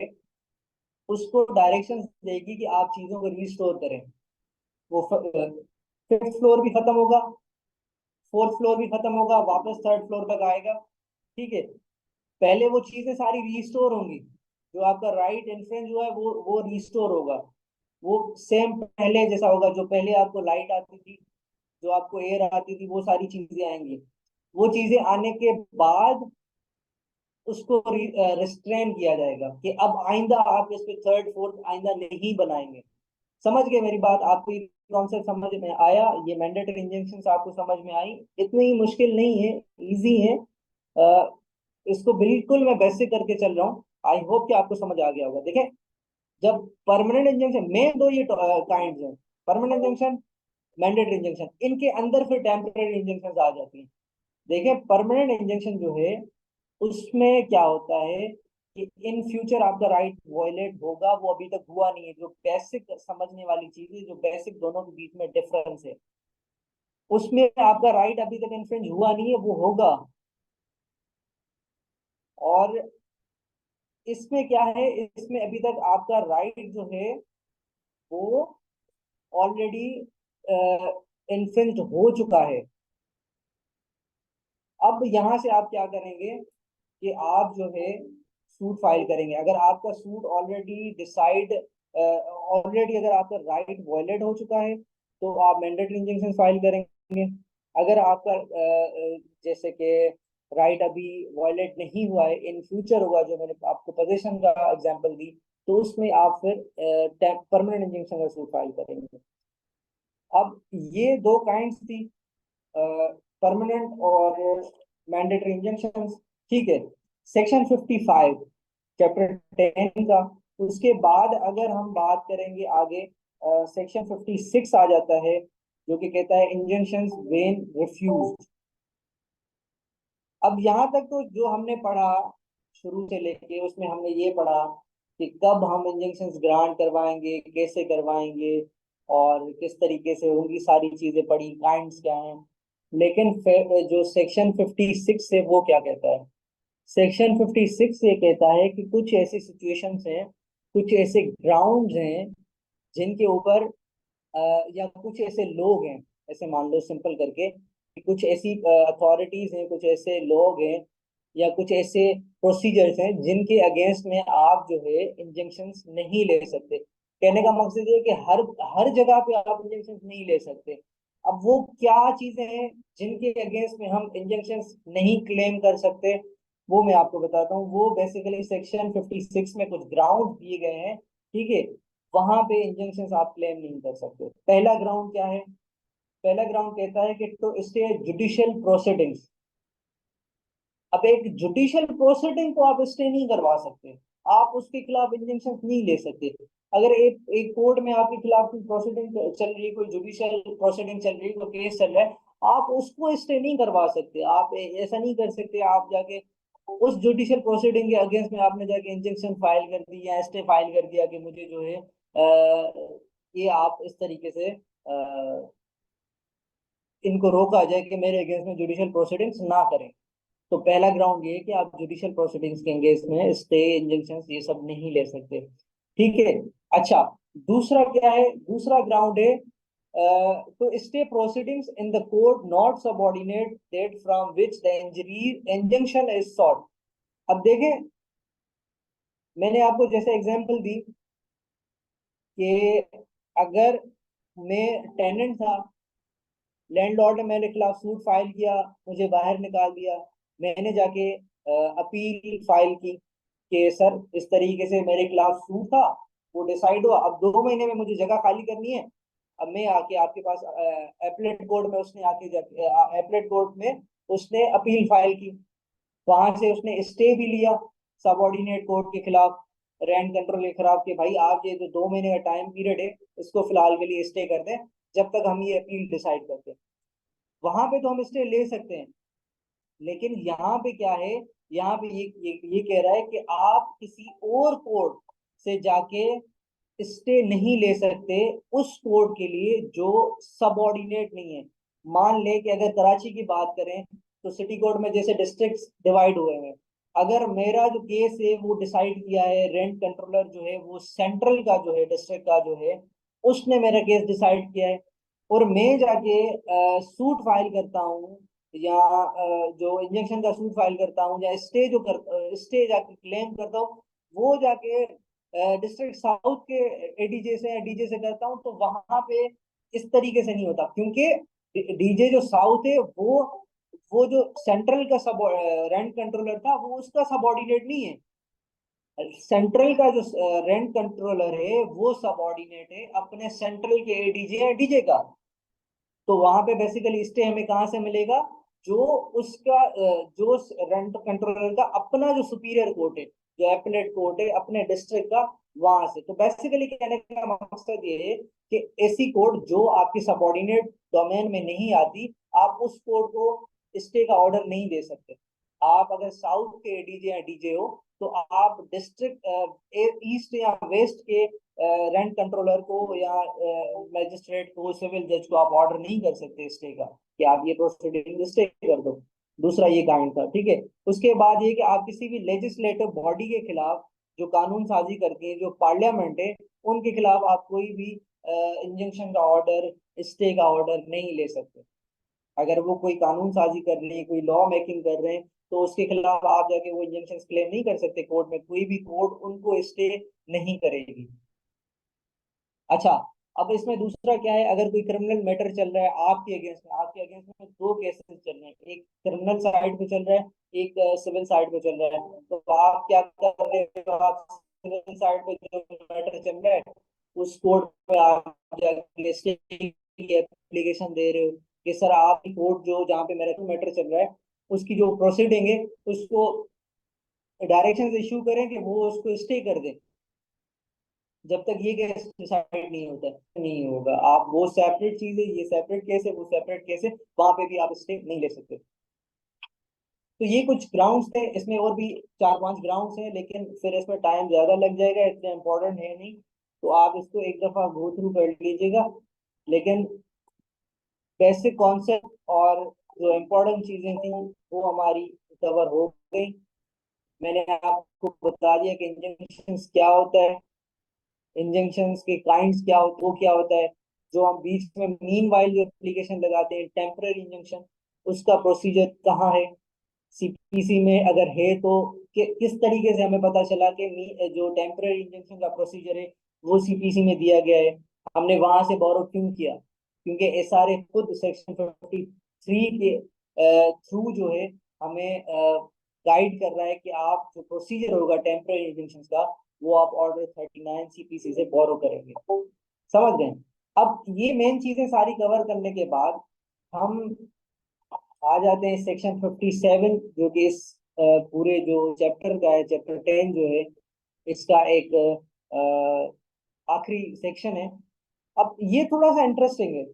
उसको डायरेक्शंस देगी कि आप चीजों को रिस्टोर करें। वो फिफ्थ फ्लोर भी खत्म होगा, फोर्थ फ्लोर भी खत्म होगा, वापस थर्ड फ्लोर तक आएगा, ठीक है। पहले वो चीजें सारी रिस्टोर होंगी, जो आपका राइट इन्फ्लुएंस हुआ है वो रिस्टोर होगा। वो सेम पहले जैसा होगा, जो पहले आपको लाइट आती थी, जो आपको एयर आती थी, वो सारी चीजें आएंगी। वो चीजें आने के बाद उसको रिस्ट्रेन किया जाएगा कि अब आइंदा आप इस पे थर्ड फोर्थ आइंदा नहीं बनाएंगे। समझ गए मेरी बात? आपको ये कॉन्सेप्ट समझ में आया? ये मैंडेटरी इंजेक्शन आपको समझ में आई? इतनी ही मुश्किल नहीं है, इजी है। अ, इसको बिल्कुल मैं बेसिक करके चल रहा हूँ, आई होप कि आपको समझ आ गया होगा। देखें, जब परमानेंट इंजेक्शन, मेन दो ये काइंड हैं, परमानेंट इंजेक्शन, मैंडेटरी इंजेक्शन, इनके अंदर फिर टेम्परेरी इंजेक्शन आ जाती हैं। देखें, परमानेंट इंजेक्शन जो है उसमें क्या होता है कि इन फ्यूचर आपका राइट वॉयलेट होगा, वो अभी तक हुआ नहीं है। जो बेसिक समझने वाली चीज है, जो बेसिक दोनों के बीच में डिफरेंस है, उसमें आपका राइट अभी तक इन्फ्रिंज हुआ नहीं है, वो होगा। और इसमें क्या है, इसमें अभी तक आपका राइट जो है वो ऑलरेडी इन्फ्रिंज हो चुका है। अब यहां से आप क्या करेंगे कि आप जो है सूट फाइल करेंगे। अगर आपका सूट ऑलरेडी डिसाइड, ऑलरेडी अगर आपका राइट वॉयलेट हो चुका है तो आप मैंडेटरी इंजंक्शन फाइल करेंगे। अगर आपका जैसे कि राइट अभी वॉयलेट नहीं हुआ है, इन फ्यूचर होगा, जो मैंने आपको पोजीशन का एग्जांपल दी, तो उसमें आप फिर परमानेंट इंजंक्शन का सूट फाइल करेंगे। अब ये दो काइंड्स थी, परमानेंट और मैंडेटरी इंजंक्शन, ठीक है। सेक्शन 55 चैप्टर 10 का। उसके बाद अगर हम बात करेंगे आगे, सेक्शन 56 आ जाता है, जो कि कहता है इंजंक्शंस व्हेन रिफ्यूज्ड। अब यहाँ तक तो जो हमने पढ़ा शुरू से लेके, उसमें हमने ये पढ़ा कि कब हम इंजेक्शंस ग्रांट करवाएंगे, कैसे करवाएंगे, और किस तरीके से होंगी, सारी चीजें पढ़ी, काइंड्स क्या हैं। लेकिन फिर जो सेक्शन 56 है वो क्या कहता है? सेक्शन 56 ये कहता है कि कुछ ऐसी सिचुएशंस हैं, कुछ ऐसे ग्राउंड्स हैं जिनके ऊपर या कुछ ऐसे लोग हैं, ऐसे मान लो सिंपल करके, कुछ ऐसी अथॉरिटीज हैं, कुछ ऐसे लोग हैं या कुछ ऐसे प्रोसीजर्स हैं जिनके अगेंस्ट में आप जो है इंजेक्शंस नहीं ले सकते। कहने का मकसद ये है कि हर हर जगह पे आप इंजेक्शंस नहीं ले सकते। अब वो क्या चीजें हैं जिनके अगेंस्ट में हम इंजेक्शंस नहीं क्लेम कर सकते, वो मैं आपको बताता हूँ। वो बेसिकली सेक्शन 56 में कुछ ग्राउंड दिए गए हैं, ठीक है। वहां पे इंजेक्शंस आप क्लेम नहीं कर सकते। पहला ग्राउंड क्या है? पहला ग्राउंड कहता है कि टू स्टे जुडिशियल प्रोसीडिंग्स। अब एक जुडिशियल प्रोसीडिंग को आप स्टे नहीं करवा सकते, आप उसके खिलाफ इंजंक्शन नहीं ले सकते। अगर एक एक कोर्ट में आपके खिलाफ कोई प्रोसीडिंग चल रही है, कोई जुडिशियल प्रोसीडिंग चल रही है, कोई केस चल रहा है, आप उसको स्टे नहीं करवा सकते। आप ऐसा नहीं कर सकते, आप जाके उस जुडिशियल प्रोसीडिंग के अगेंस्ट में आपने जाके इंजंक्शन फाइल कर दी या स्टे फाइल कर दिया कि मुझे जो है ये आप इस तरीके से इनको रोका जाए कि मेरे अगेंस्ट में जुडिशियल प्रोसीडिंग्स ना करें। तो पहला ग्राउंड ये है कि आप जुडिशियल प्रोसीडिंग्स के एंगेज में स्टे इंजंक्शन ये सब नहीं ले सकते, ठीक है। अच्छा, दूसरा क्या है? दूसरा ग्राउंड है तो stay proceedings in the court not subordinate date from which the injury injunction is sought. अब देखें, मैंने आपको जैसे एग्जांपल दी कि अगर मैं टेनेंट था, लैंडलॉर्ड ने मेरे खिलाफ सूट फाइल किया, मुझे बाहर निकाल दिया, मैंने जाके अपील फाइल की कि सर इस तरीके से मेरे खिलाफ सूट था, वो डिसाइड हुआ, अब 2 महीने में मुझे जगह खाली करनी है। अब मैं आके आपके पास एपलेट कोर्ट में उसने आके जाके एपलेट कोर्ट में उसने अपील फाइल की, वहां से उसने स्टे भी लिया सबऑर्डिनेट कोर्ट के खिलाफ, रेंट कंट्रोल के खिलाफ, कि भाई आप ये जो 2 महीने का टाइम पीरियड है इसको फिलहाल के लिए स्टे कर दें जब तक हम ये अपील डिसाइड करते हैं। वहां पे तो हम स्टे ले सकते हैं, लेकिन यहाँ पे क्या है? यहाँ पे ये कह रहा है कि आप किसी और कोर्ट से जाके स्टे नहीं ले सकते उस कोर्ट के लिए जो सबऑर्डिनेट नहीं है। मान ले कि अगर कराची की बात करें तो सिटी कोर्ट में जैसे डिस्ट्रिक्ट्स डिवाइड हुए हैं, अगर मेरा जो केस है वो डिसाइड किया है, रेंट कंट्रोलर जो है वो सेंट्रल का जो है डिस्ट्रिक्ट का जो है उसने मेरा केस डिसाइड किया है, और मैं जाके सूट फाइल करता हूँ या जो इंजेक्शन का सूट फाइल करता हूँ या स्टे जाके क्लेम करता हूँ, वो जाके डिस्ट्रिक्ट साउथ के एडीजे से या डीजे से करता हूँ, तो वहां पे इस तरीके से नहीं होता, क्योंकि डीजे जो साउथ है वो जो सेंट्रल का सब रेंट कंट्रोलर था वो उसका सबऑर्डिनेट नहीं है। सेंट्रल का जो रेंट कंट्रोलर है वो सबऑर्डिनेट है अपने सेंट्रल के एडीजे या डीजे का। तो वहां पे बेसिकली स्टे हमें कहाँ से मिलेगा? जो उसका जो रेंट कंट्रोलर का अपना जो सुपीरियर कोर्ट है, जो एपलेट कोर्ट है अपने डिस्ट्रिक्ट का, वहां से। तो बेसिकली कहने का मकसद ये है कि ऐसी कोर्ट जो आपकी सबऑर्डिनेट डोमेन में नहीं आती, आप उस कोर्ट को स्टे का ऑर्डर नहीं दे सकते। आप अगर साउथ के डीजे या डीजे हो तो आप डिस्ट्रिक्ट ईस्ट या वेस्ट के रेंट कंट्रोलर को या मैजिस्ट्रेट को, सिविल जज को आप ऑर्डर नहीं कर सकते स्टे का कि आप ये प्रोसीडिंग स्टे कर दो। दूसरा ये काइंड था, ठीक है। उसके बाद ये कि आप किसी भी लेजिस्लेटिव बॉडी के खिलाफ जो कानून साजी करती है, जो पार्लियामेंट है, उनके खिलाफ आप कोई भी इंजंक्शन का ऑर्डर, स्टे का ऑर्डर नहीं ले सकते। अगर वो कोई कानून साजी कर रहे हैं, कोई लॉ मेकिंग कर रहे हैं, तो उसके खिलाफ आप जाके वो इंजंक्शन क्लेम नहीं कर सकते कोर्ट में, कोई भी कोर्ट उनको स्टे नहीं करेगी। अच्छा, अब इसमें दूसरा क्या है? अगर कोई क्रिमिनल मैटर चल रहा है आपके अगेंस्ट में दो केसेस चल रहे हैं, एक क्रिमिनल साइड पे चल रहा है, एक सिविल साइड पे चल रहा है, तो आप क्या कर रहे हो? आप सिविल साइड पे जो मैटर चल रहा है उस कोर्ट में आप जाके स्टे की एप्लीकेशन दे रहे हो कि सर आपकी कोर्ट जो जहाँ पे मेरा मैटर चल रहा है उसकी जो प्रोसीडिंग है उसको डायरेक्शन इशू करें कि वो उसको स्टे कर दे जब तक ये केस डिसाइड नहीं होता है। नहीं होगा, आप वो सेपरेट चीज है, ये सेपरेट केस है, वो सेपरेट केस है, वहां पे भी आप स्टे नहीं ले सकते। तो ये कुछ ग्राउंड्स थे, इसमें और भी 4-5 ग्राउंड्स हैं, लेकिन फिर इसमें टाइम ज्यादा लग जाएगा, इतना इम्पोर्टेंट है नहीं, तो आप इसको एक दफा गो थ्रू कर लीजिएगा। लेकिन बेसिक कॉन्सेप्ट और जो इम्पोर्टेंट चीजें थी वो हमारी कवर हो गई। मैंने आपको बता दिया कि इंजेक्शन क्या होता है, इंजंक्शंस के काइंड्स क्या होते, वो क्या होता है, जो हम बीच में मीन वाइल जो एप्लीकेशन लगाते हैं टेम्पररी इंजंक्शन, उसका प्रोसीजर कहाँ है, सीपीसी में अगर है तो किस तरीके से हमें पता चला कि जो टेम्पररी इंजंक्शन का प्रोसीजर है वो सीपीसी में दिया गया है, हमने वहां से बोरो क्यों किया, क्योंकि एसआरए खुद सेक्शन 53 के थ्रू जो है हमें गाइड कर रहा है कि आप जो प्रोसीजर होगा टेम्पररी इंजंक्शन का वो आप ऑर्डर 39 सीपीसी से बोरो करेंगे। समझ गए? अब ये मेन चीजें सारी कवर करने के बाद हम आ जाते हैं सेक्शन 57, जो कि इस पूरे जो चैप्टर का है, चैप्टर 10 जो है इसका एक आखिरी सेक्शन है। अब ये थोड़ा सा इंटरेस्टिंग है।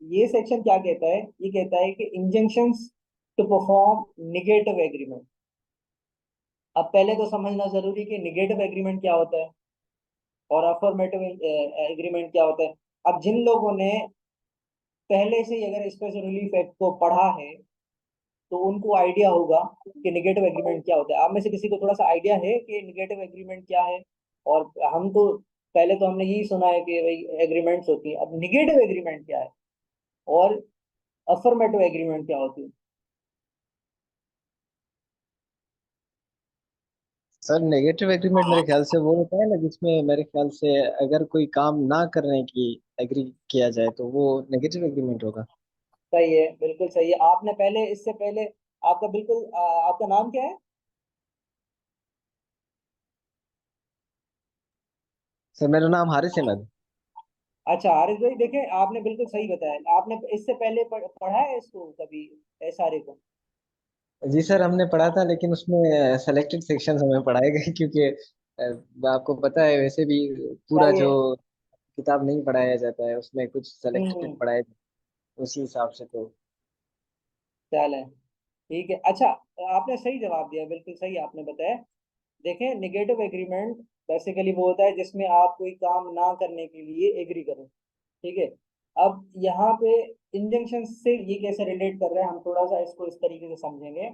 ये सेक्शन क्या कहता है, ये कहता है कि injunctions to perform negative agreement. अब पहले तो समझना जरूरी कि निगेटिव एग्रीमेंट क्या होता है और अफर्मेटिव एग्रीमेंट क्या होता है। अब जिन लोगों ने पहले से ही अगर स्पेशल रिलीफ एक्ट को पढ़ा है तो उनको आइडिया होगा कि निगेटिव एग्रीमेंट क्या होता है। आप में से किसी को थोड़ा सा आइडिया है कि निगेटिव एग्रीमेंट क्या है? और हम तो पहले तो हमने यही सुना है कि भाई एग्रीमेंट्स होती है, अब निगेटिव एग्रीमेंट क्या है और अफर्मेटिव एग्रीमेंट क्या होती है? सर नेगेटिव एग्रीमेंट मेरे ख्याल से वो होता है ना, जिसमें मेरे ख्याल से अगर कोई काम ना करने की एग्री किया जाए तो वो नेगेटिव एग्रीमेंट होगा। सही है, बिल्कुल सही है। आपने पहले, इससे पहले आपका बिल्कुल आपका नाम क्या है? सर मेरा नाम हारिस अहमद। अच्छा हारिस भाई, देखें आपने बिल्कुल सही बताया। आपने इससे पहले पढ़ा है इसको कभी, एसआरए को? जी सर हमने पढ़ा था, लेकिन उसमें सेलेक्टेड सेक्शंस हमें पढ़ाए गए क्योंकि आपको पता है वैसे भी पूरा सही है। जो किताब नहीं पढ़ाया जाता है, उसमें कुछ सेलेक्टेड हम्म। पढ़ाए उसी हिसाब से तो। चलें, ठीक है। अच्छा, आपने सही जवाब दिया, बिल्कुल सही आपने बताया। देखें, निगेटिव एग्रीमेंट बेसिकली वो होता है जिसमें आप कोई काम ना करने के लिए एग्री करो। ठीक है। अब यहाँ पे इंजंक्शन से ये कैसे रिलेट कर रहे हैं, हम थोड़ा सा इसको इस तरीके से समझेंगे।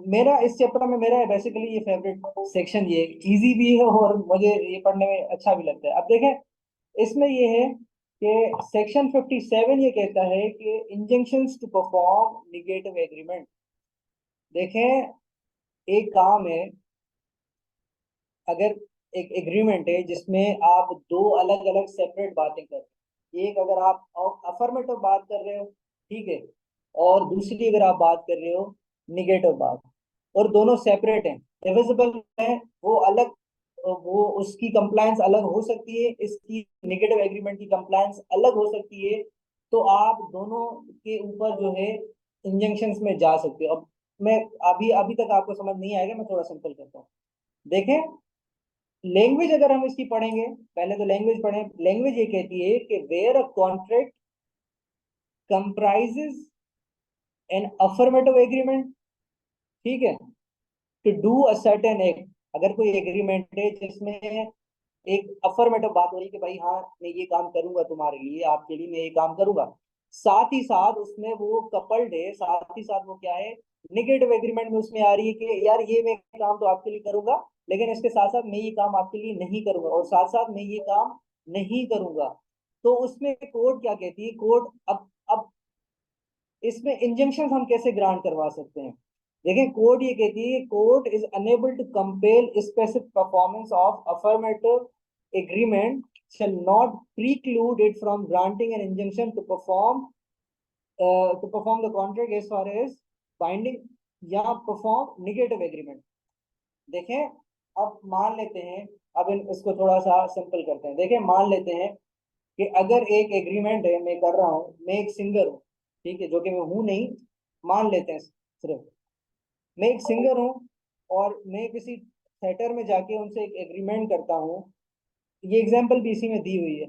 मेरा इस चैप्टर में मेरा बेसिकली ये फेवरेट सेक्शन, ये इजी भी है और मुझे ये पढ़ने में अच्छा भी लगता है। अब देखें, इसमें ये है कि सेक्शन 57 ये कहता है कि injunctions to perform negative agreement. देखें, एक काम है, अगर एक एग्रीमेंट है जिसमें आप दो अलग अलग सेपरेट बातें कर रहे हैं, एक अगर आप अफर्मेटिव बात कर रहे हो, ठीक है, और दूसरी अगर आप बात कर रहे हो निगेटिव बात, और दोनों सेपरेट हैं, डिविजिबल है, वो अलग, वो उसकी कंप्लायंस अलग हो सकती है, इसकी निगेटिव एग्रीमेंट की कंप्लायंस अलग हो सकती है, तो आप दोनों के ऊपर जो है इंजंक्शंस में जा सकते हो। अब मैं अभी अभी तक आपको समझ नहीं आएगा, मैं थोड़ा सिंपल करता हूँ। देखें, लैंग्वेज अगर हम इसकी पढ़ेंगे, पहले तो लैंग्वेज पढ़ें। लैंग्वेज ये कहती है कि where a contract comprises an affirmative agreement, ठीक है, to do a certain act. अगर कोई एग्रीमेंट है जिसमें एक अफर्मेटिव बात हो रही है कि भाई हाँ मैं ये काम करूंगा तुम्हारे लिए, आपके लिए मैं ये काम करूंगा, साथ ही साथ उसमें वो कपल्ड है, साथ ही साथ वो क्या है, निगेटिव एग्रीमेंट में उसमें आ रही है कि यार ये मैं काम तो आपके लिए करूंगा, लेकिन इसके साथ साथ मैं ये काम आपके लिए नहीं करूंगा, और साथ साथ मैं ये काम नहीं करूंगा। तो उसमें कोर्ट क्या कहती है, कोर्ट अब इसमें इंजंक्शन हम कैसे ग्रांट करवा सकते हैं? देखिए, कोर्ट ये कहती है, court is unable to compel specific performance of affirmative agreement shall not preclude it from granting an injunction to perform the contract as far as binding या perform negative agreement। देखें, अब मान लेते हैं, अब इसको थोड़ा सा सिंपल करते हैं। देखें, मान लेते हैं कि अगर एक एग्रीमेंट है, मैं कर रहा हूँ, मैं एक सिंगर हूँ, ठीक है, जो कि मैं हूं नहीं, मान लेते हैं सिर्फ मैं एक सिंगर हूँ, और मैं किसी थिएटर में जाके उनसे एक एग्रीमेंट करता हूँ। ये एग्जाम्पल भी इसी में दी हुई है।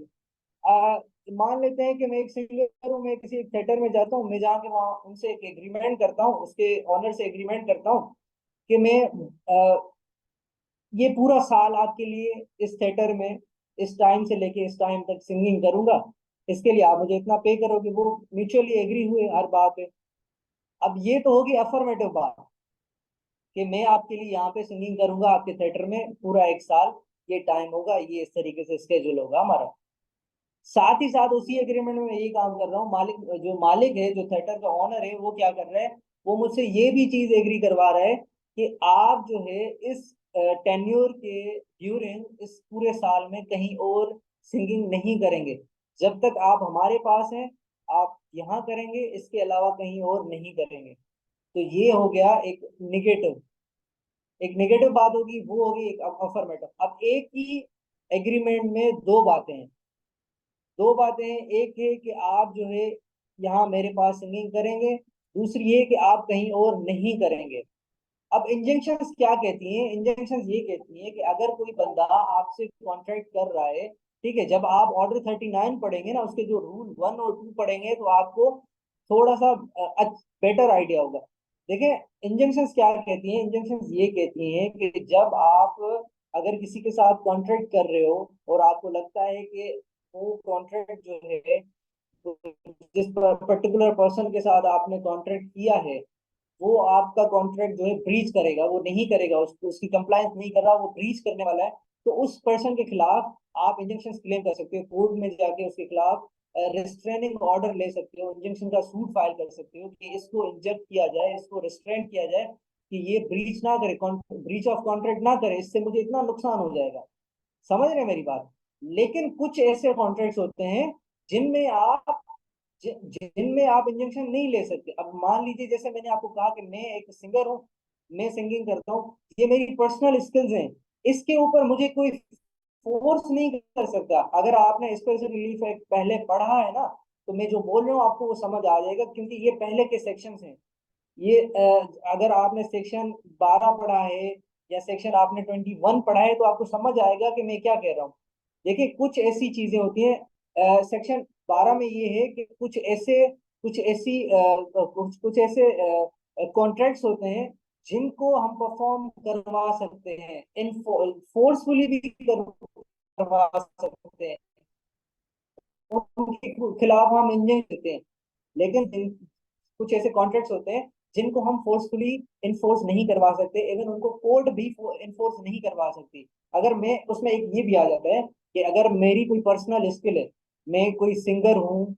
मान लेते हैं कि मैं एक सिंगर हूँ, मैं किसी एक थिएटर में जाता हूँ, मैं जाके वहाँ उनसे एक एग्रीमेंट करता हूँ, उसके ऑनर से एग्रीमेंट करता हूँ कि मैं ये पूरा साल आपके लिए इस थिएटर में इस टाइम से लेके इस टाइम तक सिंगिंग करूंगा, इसके लिए आप मुझे इतना पे करोगे। वो म्यूचुअली एग्री हुए हर बात पे। अब ये तो होगी अफर्मेटिव बात कि मैं आपके लिए यहाँ पे सिंगिंग करूंगा आपके थिएटर में पूरा एक साल, ये टाइम होगा, ये इस तरीके से स्केड्यूल होगा हमारा। साथ ही साथ उसी एग्रीमेंट में मैं यही काम कर रहा हूँ, मालिक जो मालिक है, जो थिएटर का ऑनर है, वो क्या कर रहा है, वो मुझसे ये भी चीज एग्री करवा रहा है कि आप जो है इस टेन्योर के ड्यूरिंग इस पूरे साल में कहीं और सिंगिंग नहीं करेंगे। जब तक आप हमारे पास हैं आप यहाँ करेंगे, इसके अलावा कहीं और नहीं करेंगे। तो ये हो गया एक निगेटिव। एक नेगेटिव बात होगी, वो होगी एक अफर्मेटिव। अब एक ही एग्रीमेंट में दो बातें हैं। दो बातें हैं, एक है कि आप जो है यहाँ मेरे पास सिंगिंग करेंगे, दूसरी है कि आप कहीं और नहीं करेंगे। अब इंजंक्शंस क्या कहती हैं? इंजंक्शंस ये कहती हैं कि अगर कोई बंदा आपसे कॉन्ट्रैक्ट कर रहा है, ठीक है, जब आप ऑर्डर 39 पढ़ेंगे ना, उसके जो रूल 1 और 2 पढ़ेंगे तो आपको थोड़ा सा बेटर आइडिया होगा। देखिए, इंजंक्शंस क्या कहती हैं? इंजंक्शंस ये कहती हैं कि जब आप अगर किसी के साथ कॉन्ट्रैक्ट कर रहे हो और आपको लगता है कि वो कॉन्ट्रैक्ट जो है, जिस पर्टिकुलर पर्सन के साथ आपने कॉन्ट्रैक्ट किया है, वो आपका कॉन्ट्रैक्ट जो है ब्रीच करेगा, वो नहीं करेगा, उसकी कंप्लायंस नहीं कर रहा, वो ब्रीच करने वाला है, तो उस पर्सन के खिलाफ आप इंजंक्शन क्लेम कर सकते हो। कोर्ट में जाके उसके खिलाफ रिस्ट्रेनिंग ऑर्डर ले सकते हो, इंजंक्शन का सूट फाइल कर सकते हो कि इसको इंजेक्ट किया जाए, इसको रिस्ट्रेन किया जाए कि ये ब्रीच ना करे, ब्रीच ऑफ कॉन्ट्रैक्ट ना करे, इससे मुझे इतना नुकसान हो जाएगा। समझ रहे हैं मेरी बात? लेकिन कुछ ऐसे कॉन्ट्रैक्ट्स होते हैं जिनमें आप जिनमें आप इंजेक्शन नहीं ले सकते। अब मान लीजिए, जैसे मैंने आपको कहा कि मैं एक सिंगर हूँ, मैं सिंगिंग करता हूँ, ये मेरी पर्सनल स्किल्स हैं, इसके ऊपर मुझे कोई फोर्स नहीं कर सकता। अगर आपने स्पेशल रिलीफ एक्ट पहले पढ़ा है ना, तो मैं जो बोल रहा हूँ आपको वो समझ आ जाएगा, क्योंकि ये पहले के सेक्शंस हैं। ये अगर आपने सेक्शन 12 पढ़ा है या सेक्शन आपने 21 पढ़ा है, तो आपको समझ आएगा कि मैं क्या कह रहा हूँ। देखिए, कुछ ऐसी चीजें होती हैं, सेक्शन 12 में ये है कि कुछ ऐसी कुछ ऐसे कॉन्ट्रैक्ट्स होते हैं जिनको हम परफॉर्म करवा सकते हैं, इन फोर्सफुली भी करवा सकते हैं, उनके खिलाफ हम इंजन देते हैं। लेकिन कुछ ऐसे कॉन्ट्रैक्ट्स होते हैं जिनको हम फोर्सफुली इन्फोर्स नहीं करवा सकते, इवन उनको कोर्ट भी इन्फोर्स नहीं करवा सकती। अगर मैं उसमें एक ये भी आ जाता है कि अगर मेरी कोई पर्सनल स्किल है, मैं कोई सिंगर हूँ,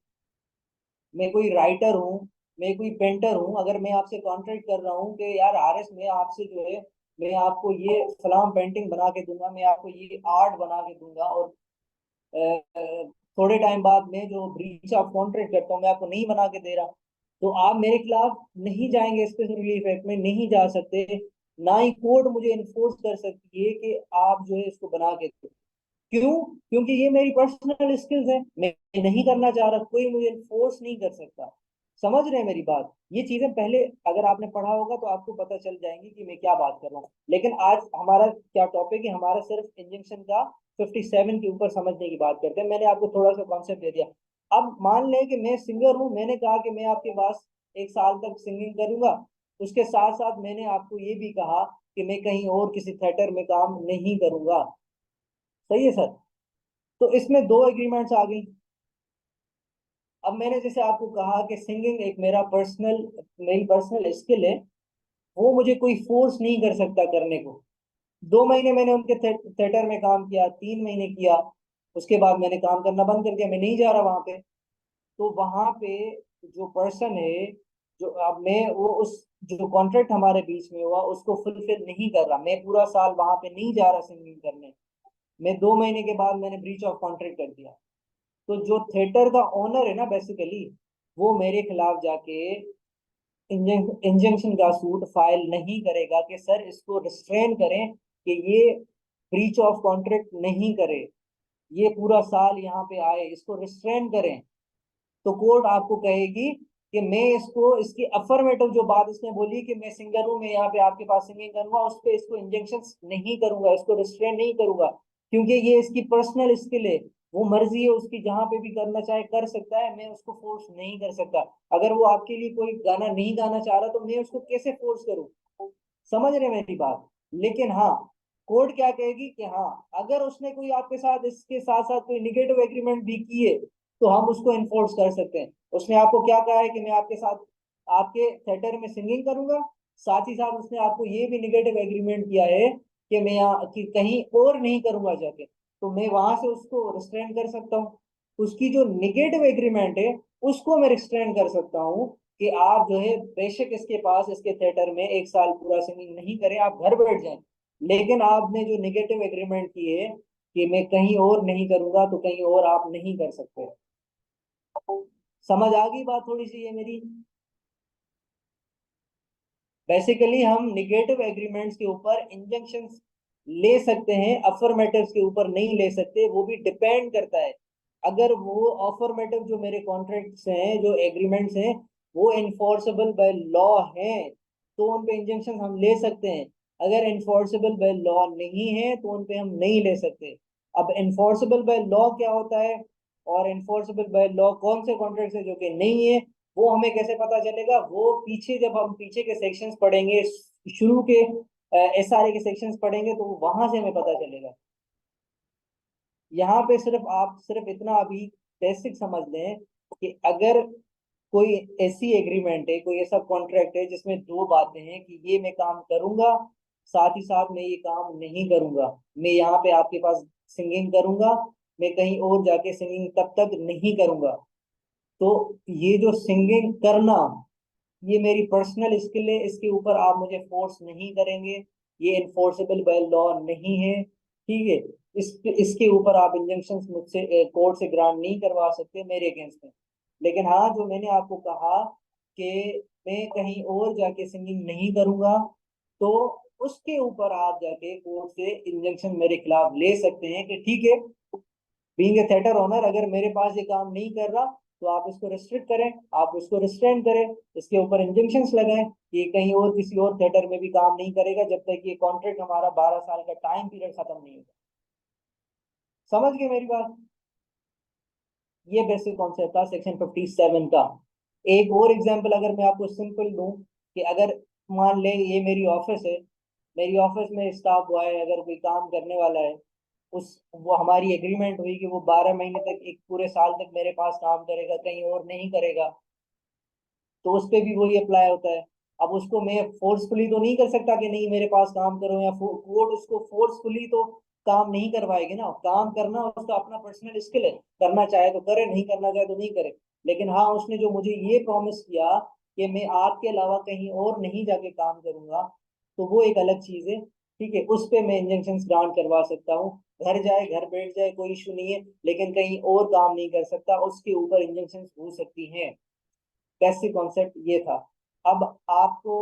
मैं कोई राइटर हूँ, मैं कोई पेंटर हूँ, अगर मैं आपसे कॉन्ट्रैक्ट कर रहा हूँ कि यार आरएस, मैं आपसे जो है, मैं आपको ये फलाम पेंटिंग बना के दूंगा, मैं आपको ये आर्ट बना के दूंगा, और थोड़े टाइम बाद में जो ब्रीच ऑफ कॉन्ट्रैक्ट करता हूँ, मैं आपको नहीं बना के दे रहा, तो आप मेरे खिलाफ नहीं जाएंगे, स्पेशल रिलीफ एक्ट में नहीं जा सकते। ना ही कोर्ट मुझे इन्फोर्स कर सकती है कि आप जो है इसको बना के दो। क्यों? क्योंकि ये मेरी पर्सनल स्किल्स है, मैं नहीं करना चाह रहा, कोई मुझे इन्फोर्स नहीं कर सकता। समझ रहे हैं मेरी बात? ये चीजें पहले अगर आपने पढ़ा होगा तो आपको पता चल जाएंगी कि मैं क्या बात कर रहा हूँ। लेकिन आज हमारा क्या टॉपिक है? हमारा सिर्फ इंजंक्शन का 57 के ऊपर समझने की बात करते हैं। मैंने आपको थोड़ा सा कॉन्सेप्ट दे दिया। अब मान लें कि मैं सिंगर हूँ, मैंने कहा कि मैं आपके पास 1 साल तक सिंगिंग करूंगा, उसके साथ साथ मैंने आपको ये भी कहा कि मैं कहीं और किसी थिएटर में काम नहीं करूंगा। सही है सर? तो इसमें दो एग्रीमेंट्स आ गई। अब मैंने जैसे आपको कहा कि सिंगिंग एक मेरी पर्सनल स्किल है, वो मुझे कोई फोर्स नहीं कर सकता करने को। 2 महीने मैंने उनके थिएटर में काम किया, 3 महीने किया, उसके बाद मैंने काम करना बंद कर दिया, मैं नहीं जा रहा वहां पे। तो वहां पे जो पर्सन है, जो अब मैं वो उस जो कॉन्ट्रैक्ट हमारे बीच में हुआ उसको फुलफिल नहीं कर रहा, मैं पूरा साल वहां पे नहीं जा रहा सिंगिंग करने, मैं 2 महीने के बाद मैंने ब्रीच ऑफ कॉन्ट्रैक्ट कर दिया। तो जो थिएटर का ओनर है ना, बेसिकली वो मेरे खिलाफ जाके इंजंक्शन का सूट फाइल नहीं करेगा कि सर इसको रिस्ट्रेन करें कि ये ब्रीच ऑफ कॉन्ट्रैक्ट नहीं करे, ये पूरा साल यहाँ पे आए, इसको रिस्ट्रेन करें। तो कोर्ट आपको कहेगी कि मैं इसको, इसकी अफर्मेटिव जो बात इसने बोली कि मैं सिंगर हूं, मैं यहाँ पे आपके पास सिंगिंग करूंगा, उस पर इसको इंजेक्शन नहीं करूंगा, इसको रिस्ट्रेन नहीं करूंगा, क्योंकि ये इसकी पर्सनल स्किल है, वो मर्जी है उसकी, जहां पे भी करना चाहे कर सकता है, मैं उसको फोर्स नहीं कर सकता। अगर वो आपके लिए कोई गाना नहीं गाना चाह रहा तो मैं उसको कैसे फोर्स करूं? समझ रहे मेरी बात? लेकिन हाँ, कोर्ट क्या कहेगी कि हाँ, अगर उसने कोई आपके साथ इसके साथ साथ कोई निगेटिव एग्रीमेंट भी किए तो हम उसको इन्फोर्स कर सकते हैं। उसने आपको क्या कहा है कि मैं आपके साथ आपके थिएटर में सिंगिंग करूंगा, साथ ही साथ उसने आपको ये भी निगेटिव एग्रीमेंट किया है कि मैं यहाँ कि कहीं और नहीं करूंगा जाके, तो मैं वहां से उसको रिस्ट्रेन कर सकता हूँ। उसकी जो निगेटिव एग्रीमेंट है उसको मैं रिस्ट्रेन कर सकता हूँ कि आप जो है बेशक इसके पास इसके थिएटर में 1 साल पूरा सिंगिंग नहीं करें, आप घर बैठ जाएं, लेकिन आपने जो निगेटिव एग्रीमेंट की है कि मैं कहीं और नहीं करूंगा, तो कहीं और आप नहीं कर सकते। समझ आ गई बात थोड़ी सी ये मेरी? बेसिकली हम निगेटिव एग्रीमेंट्स के ऊपर इंजंक्शंस ले सकते हैं, अफर्मेटिव्स के ऊपर नहीं ले सकते। वो भी डिपेंड करता है, अगर वो अफर्मेटिव जो मेरे कॉन्ट्रैक्ट्स हैं, जो एग्रीमेंट्स हैं, वो इन्फोर्सेबल बाय लॉ हैं, तो उन पे इंजंक्शन हम ले सकते हैं। अगर इन्फोर्सेबल बाय लॉ नहीं है तो उन पे हम नहीं ले सकते। अब इन्फोर्सेबल बाय लॉ क्या होता है, और इन्फोर्सेबल बाय लॉ कौन से कॉन्ट्रैक्ट्स है जो कि नहीं है, वो हमें कैसे पता चलेगा? वो पीछे जब हम पीछे के सेक्शंस पढ़ेंगे, शुरू के एसआरए के सेक्शंस पढ़ेंगे, तो वहां से हमें पता चलेगा। यहाँ पे सिर्फ आप सिर्फ इतना अभी बेसिक समझ लें कि अगर कोई ऐसी एग्रीमेंट है, कोई ऐसा कॉन्ट्रैक्ट है जिसमें दो बातें हैं कि ये मैं काम करूंगा, साथ ही साथ मैं ये काम नहीं करूंगा, मैं यहाँ पे आपके पास सिंगिंग करूंगा, मैं कहीं और जाके सिंगिंग तब तक नहीं करूंगा, तो ये जो सिंगिंग करना, ये मेरी पर्सनल स्किल है, इसके ऊपर आप मुझे फोर्स नहीं करेंगे, ये इन्फोर्सेबल बाय लॉ नहीं है, ठीक है? इसके ऊपर आप इंजंक्शन मुझसे कोर्ट से ग्रांट नहीं करवा सकते मेरे अगेंस्ट में। लेकिन हाँ, जो मैंने आपको कहा कि मैं कहीं और जाके सिंगिंग नहीं करूंगा, तो उसके ऊपर आप जाके कोर्ट से इंजंक्शन मेरे खिलाफ ले सकते हैं कि ठीक है, बीइंग ए थिएटर ओनर, अगर मेरे पास ये काम नहीं कर रहा, तो आप इसको रिस्ट्रिक्ट करें, आप इसको रिस्ट्रेन करें, इसके ऊपर इंजंक्शंस लगाएं कि कहीं और किसी और थिएटर में भी काम नहीं करेगा जब तक ये कॉन्ट्रैक्ट हमारा 12 साल का टाइम पीरियड खत्म नहीं होगा। समझ गए मेरी बात? ये बेसिक कॉन्सेप्ट था सेक्शन 57 का। एक और एग्जांपल अगर मैं आपको सिंपल दूं, कि अगर मान ले ये मेरी ऑफिस है, मेरी ऑफिस में स्टाफ बॉय अगर कोई काम करने वाला है, उस वो हमारी एग्रीमेंट हुई कि वो 12 महीने तक, एक पूरे साल तक मेरे पास काम करेगा, कहीं और नहीं करेगा, तो उस पे भी वही अप्लाई होता है। अब उसको मैं फोर्सफुली तो नहीं कर सकता कि नहीं मेरे पास काम करो, या कोर्ट उसको फोर्सफुली तो काम नहीं करवाएगी ना, काम करना उसका अपना पर्सनल स्किल है, करना चाहे तो करे, नहीं करना चाहे तो नहीं करे। लेकिन हाँ, उसने जो मुझे ये प्रॉमिस किया कि मैं आपके अलावा कहीं और नहीं जाके काम करूंगा, तो वो एक अलग चीज है, ठीक है? उस पे मैं इंजंक्शन ग्रांट करवा सकता हूँ, घर जाए घर बैठ जाए कोई इशू नहीं है, लेकिन कहीं और काम नहीं कर सकता, उसके ऊपर इंजंक्शन हो सकती हैं। बेसिक कॉन्सेप्ट ये था। अब आपको,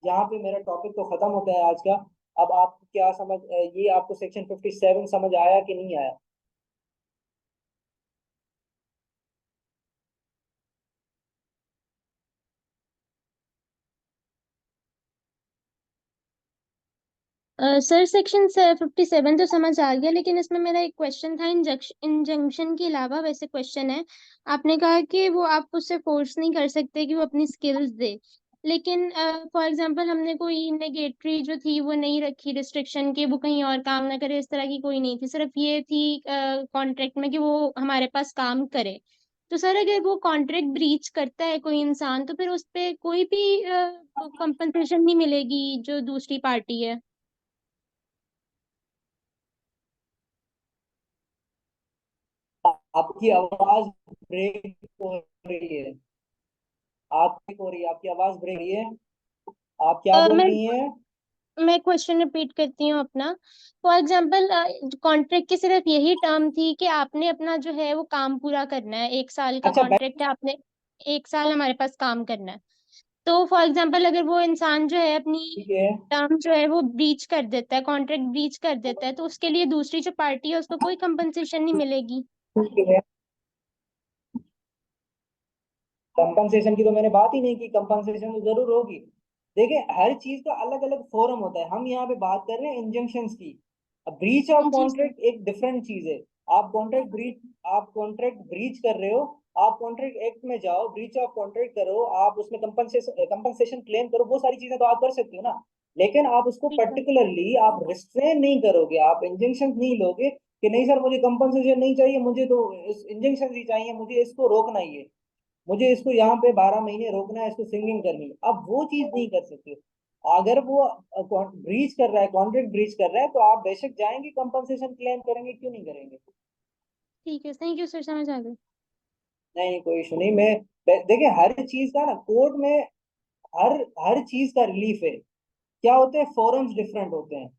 यहाँ पे मेरा टॉपिक तो खत्म होता है आज का। अब आप क्या समझ, ये आपको सेक्शन 57 समझ आया कि नहीं आया? सर सेक्शन 57 तो समझ आ गया, लेकिन इसमें मेरा एक क्वेश्चन था। इंजंक्शन के अलावा वैसे क्वेश्चन है, आपने कहा कि वो आप उससे फोर्स नहीं कर सकते कि वो अपनी स्किल्स दे, लेकिन फॉर एग्जांपल हमने कोई नेगेटरी जो थी वो नहीं रखी रिस्ट्रिक्शन के वो कहीं और काम ना करे, इस तरह की कोई नहीं थी, सिर्फ ये थी कॉन्ट्रैक्ट में कि वो हमारे पास काम करे। तो सर अगर वो कॉन्ट्रैक्ट ब्रीच करता है कोई इंसान, तो फिर उस पे कोई भी कंपनसेशन नहीं मिलेगी जो दूसरी पार्टी है? आपकी आवाज ब्रेक हो रही है, आपकी हो रही है, आपकी आवाज ब्रेक रही है, आप क्या बोल मैं रही हैं? क्वेश्चन रिपीट करती हूँ अपना। फॉर एग्जाम्पल कॉन्ट्रैक्ट की सिर्फ यही टर्म थी कि आपने अपना जो है वो काम पूरा करना है, 1 साल का अच्छा, कॉन्ट्रैक्ट है, आपने 1 साल हमारे पास काम करना है। तो फॉर एग्जाम्पल अगर वो इंसान जो है अपनी ठीक है, टर्म जो है वो ब्रीच कर देता है, कॉन्ट्रैक्ट ब्रीच कर देता है, तो उसके लिए दूसरी जो पार्टी है उसको कोई कंपनसेशन नहीं मिलेगी? ठीक है। कंपनसेशन की तो मैंने बात ही नहीं की, कंपनसेशन तो जरूर होगी। देखिए, हर चीज का अलग अलग फोरम होता है, हम यहाँ पे बात कर रहे हैं इंजंक्शंस की। अब ब्रीच ऑफ जी सर। कॉन्ट्रैक्ट एक डिफरेंट चीज है। आप कॉन्ट्रैक्ट ब्रीच कर रहे हो, आप कॉन्ट्रैक्ट एक्ट में जाओ, ब्रीच ऑफ कॉन्ट्रैक्ट करो, आप उसमें कंपनसेशन क्लेम करो, वो सारी चीजें तो आप कर सकते हो ना। लेकिन आप उसको जी सर। पर्टिकुलरली आप रिस्ट्रेन नहीं करोगे, आप इंजंक्शन नहीं लोगे कि नहीं सर मुझे कंपनसेशन नहीं चाहिए, मुझे तो इंजंक्शन ही चाहिए, मुझे इसको रोकना ही है, मुझे इसको यहाँ पे 12 महीने रोकना है, इसको सिंगिंग करनी है। अब वो चीज नहीं कर सकते। अगर वो ब्रीच कर रहा है, कॉन्ट्रैक्ट ब्रीच कर रहा है, तो आप बेशक जाएंगे कंपनसेशन क्लेम करेंगे, क्यों नहीं करेंगे? ठीक है, थैंक यू सर, समझ आ गई। नहीं कोई इशू नहीं। मैं देखिए हर चीज का ना कोर्ट में हर हर चीज का रिलीफ है। क्या होते हैं, फोरम्स डिफरेंट होते हैं।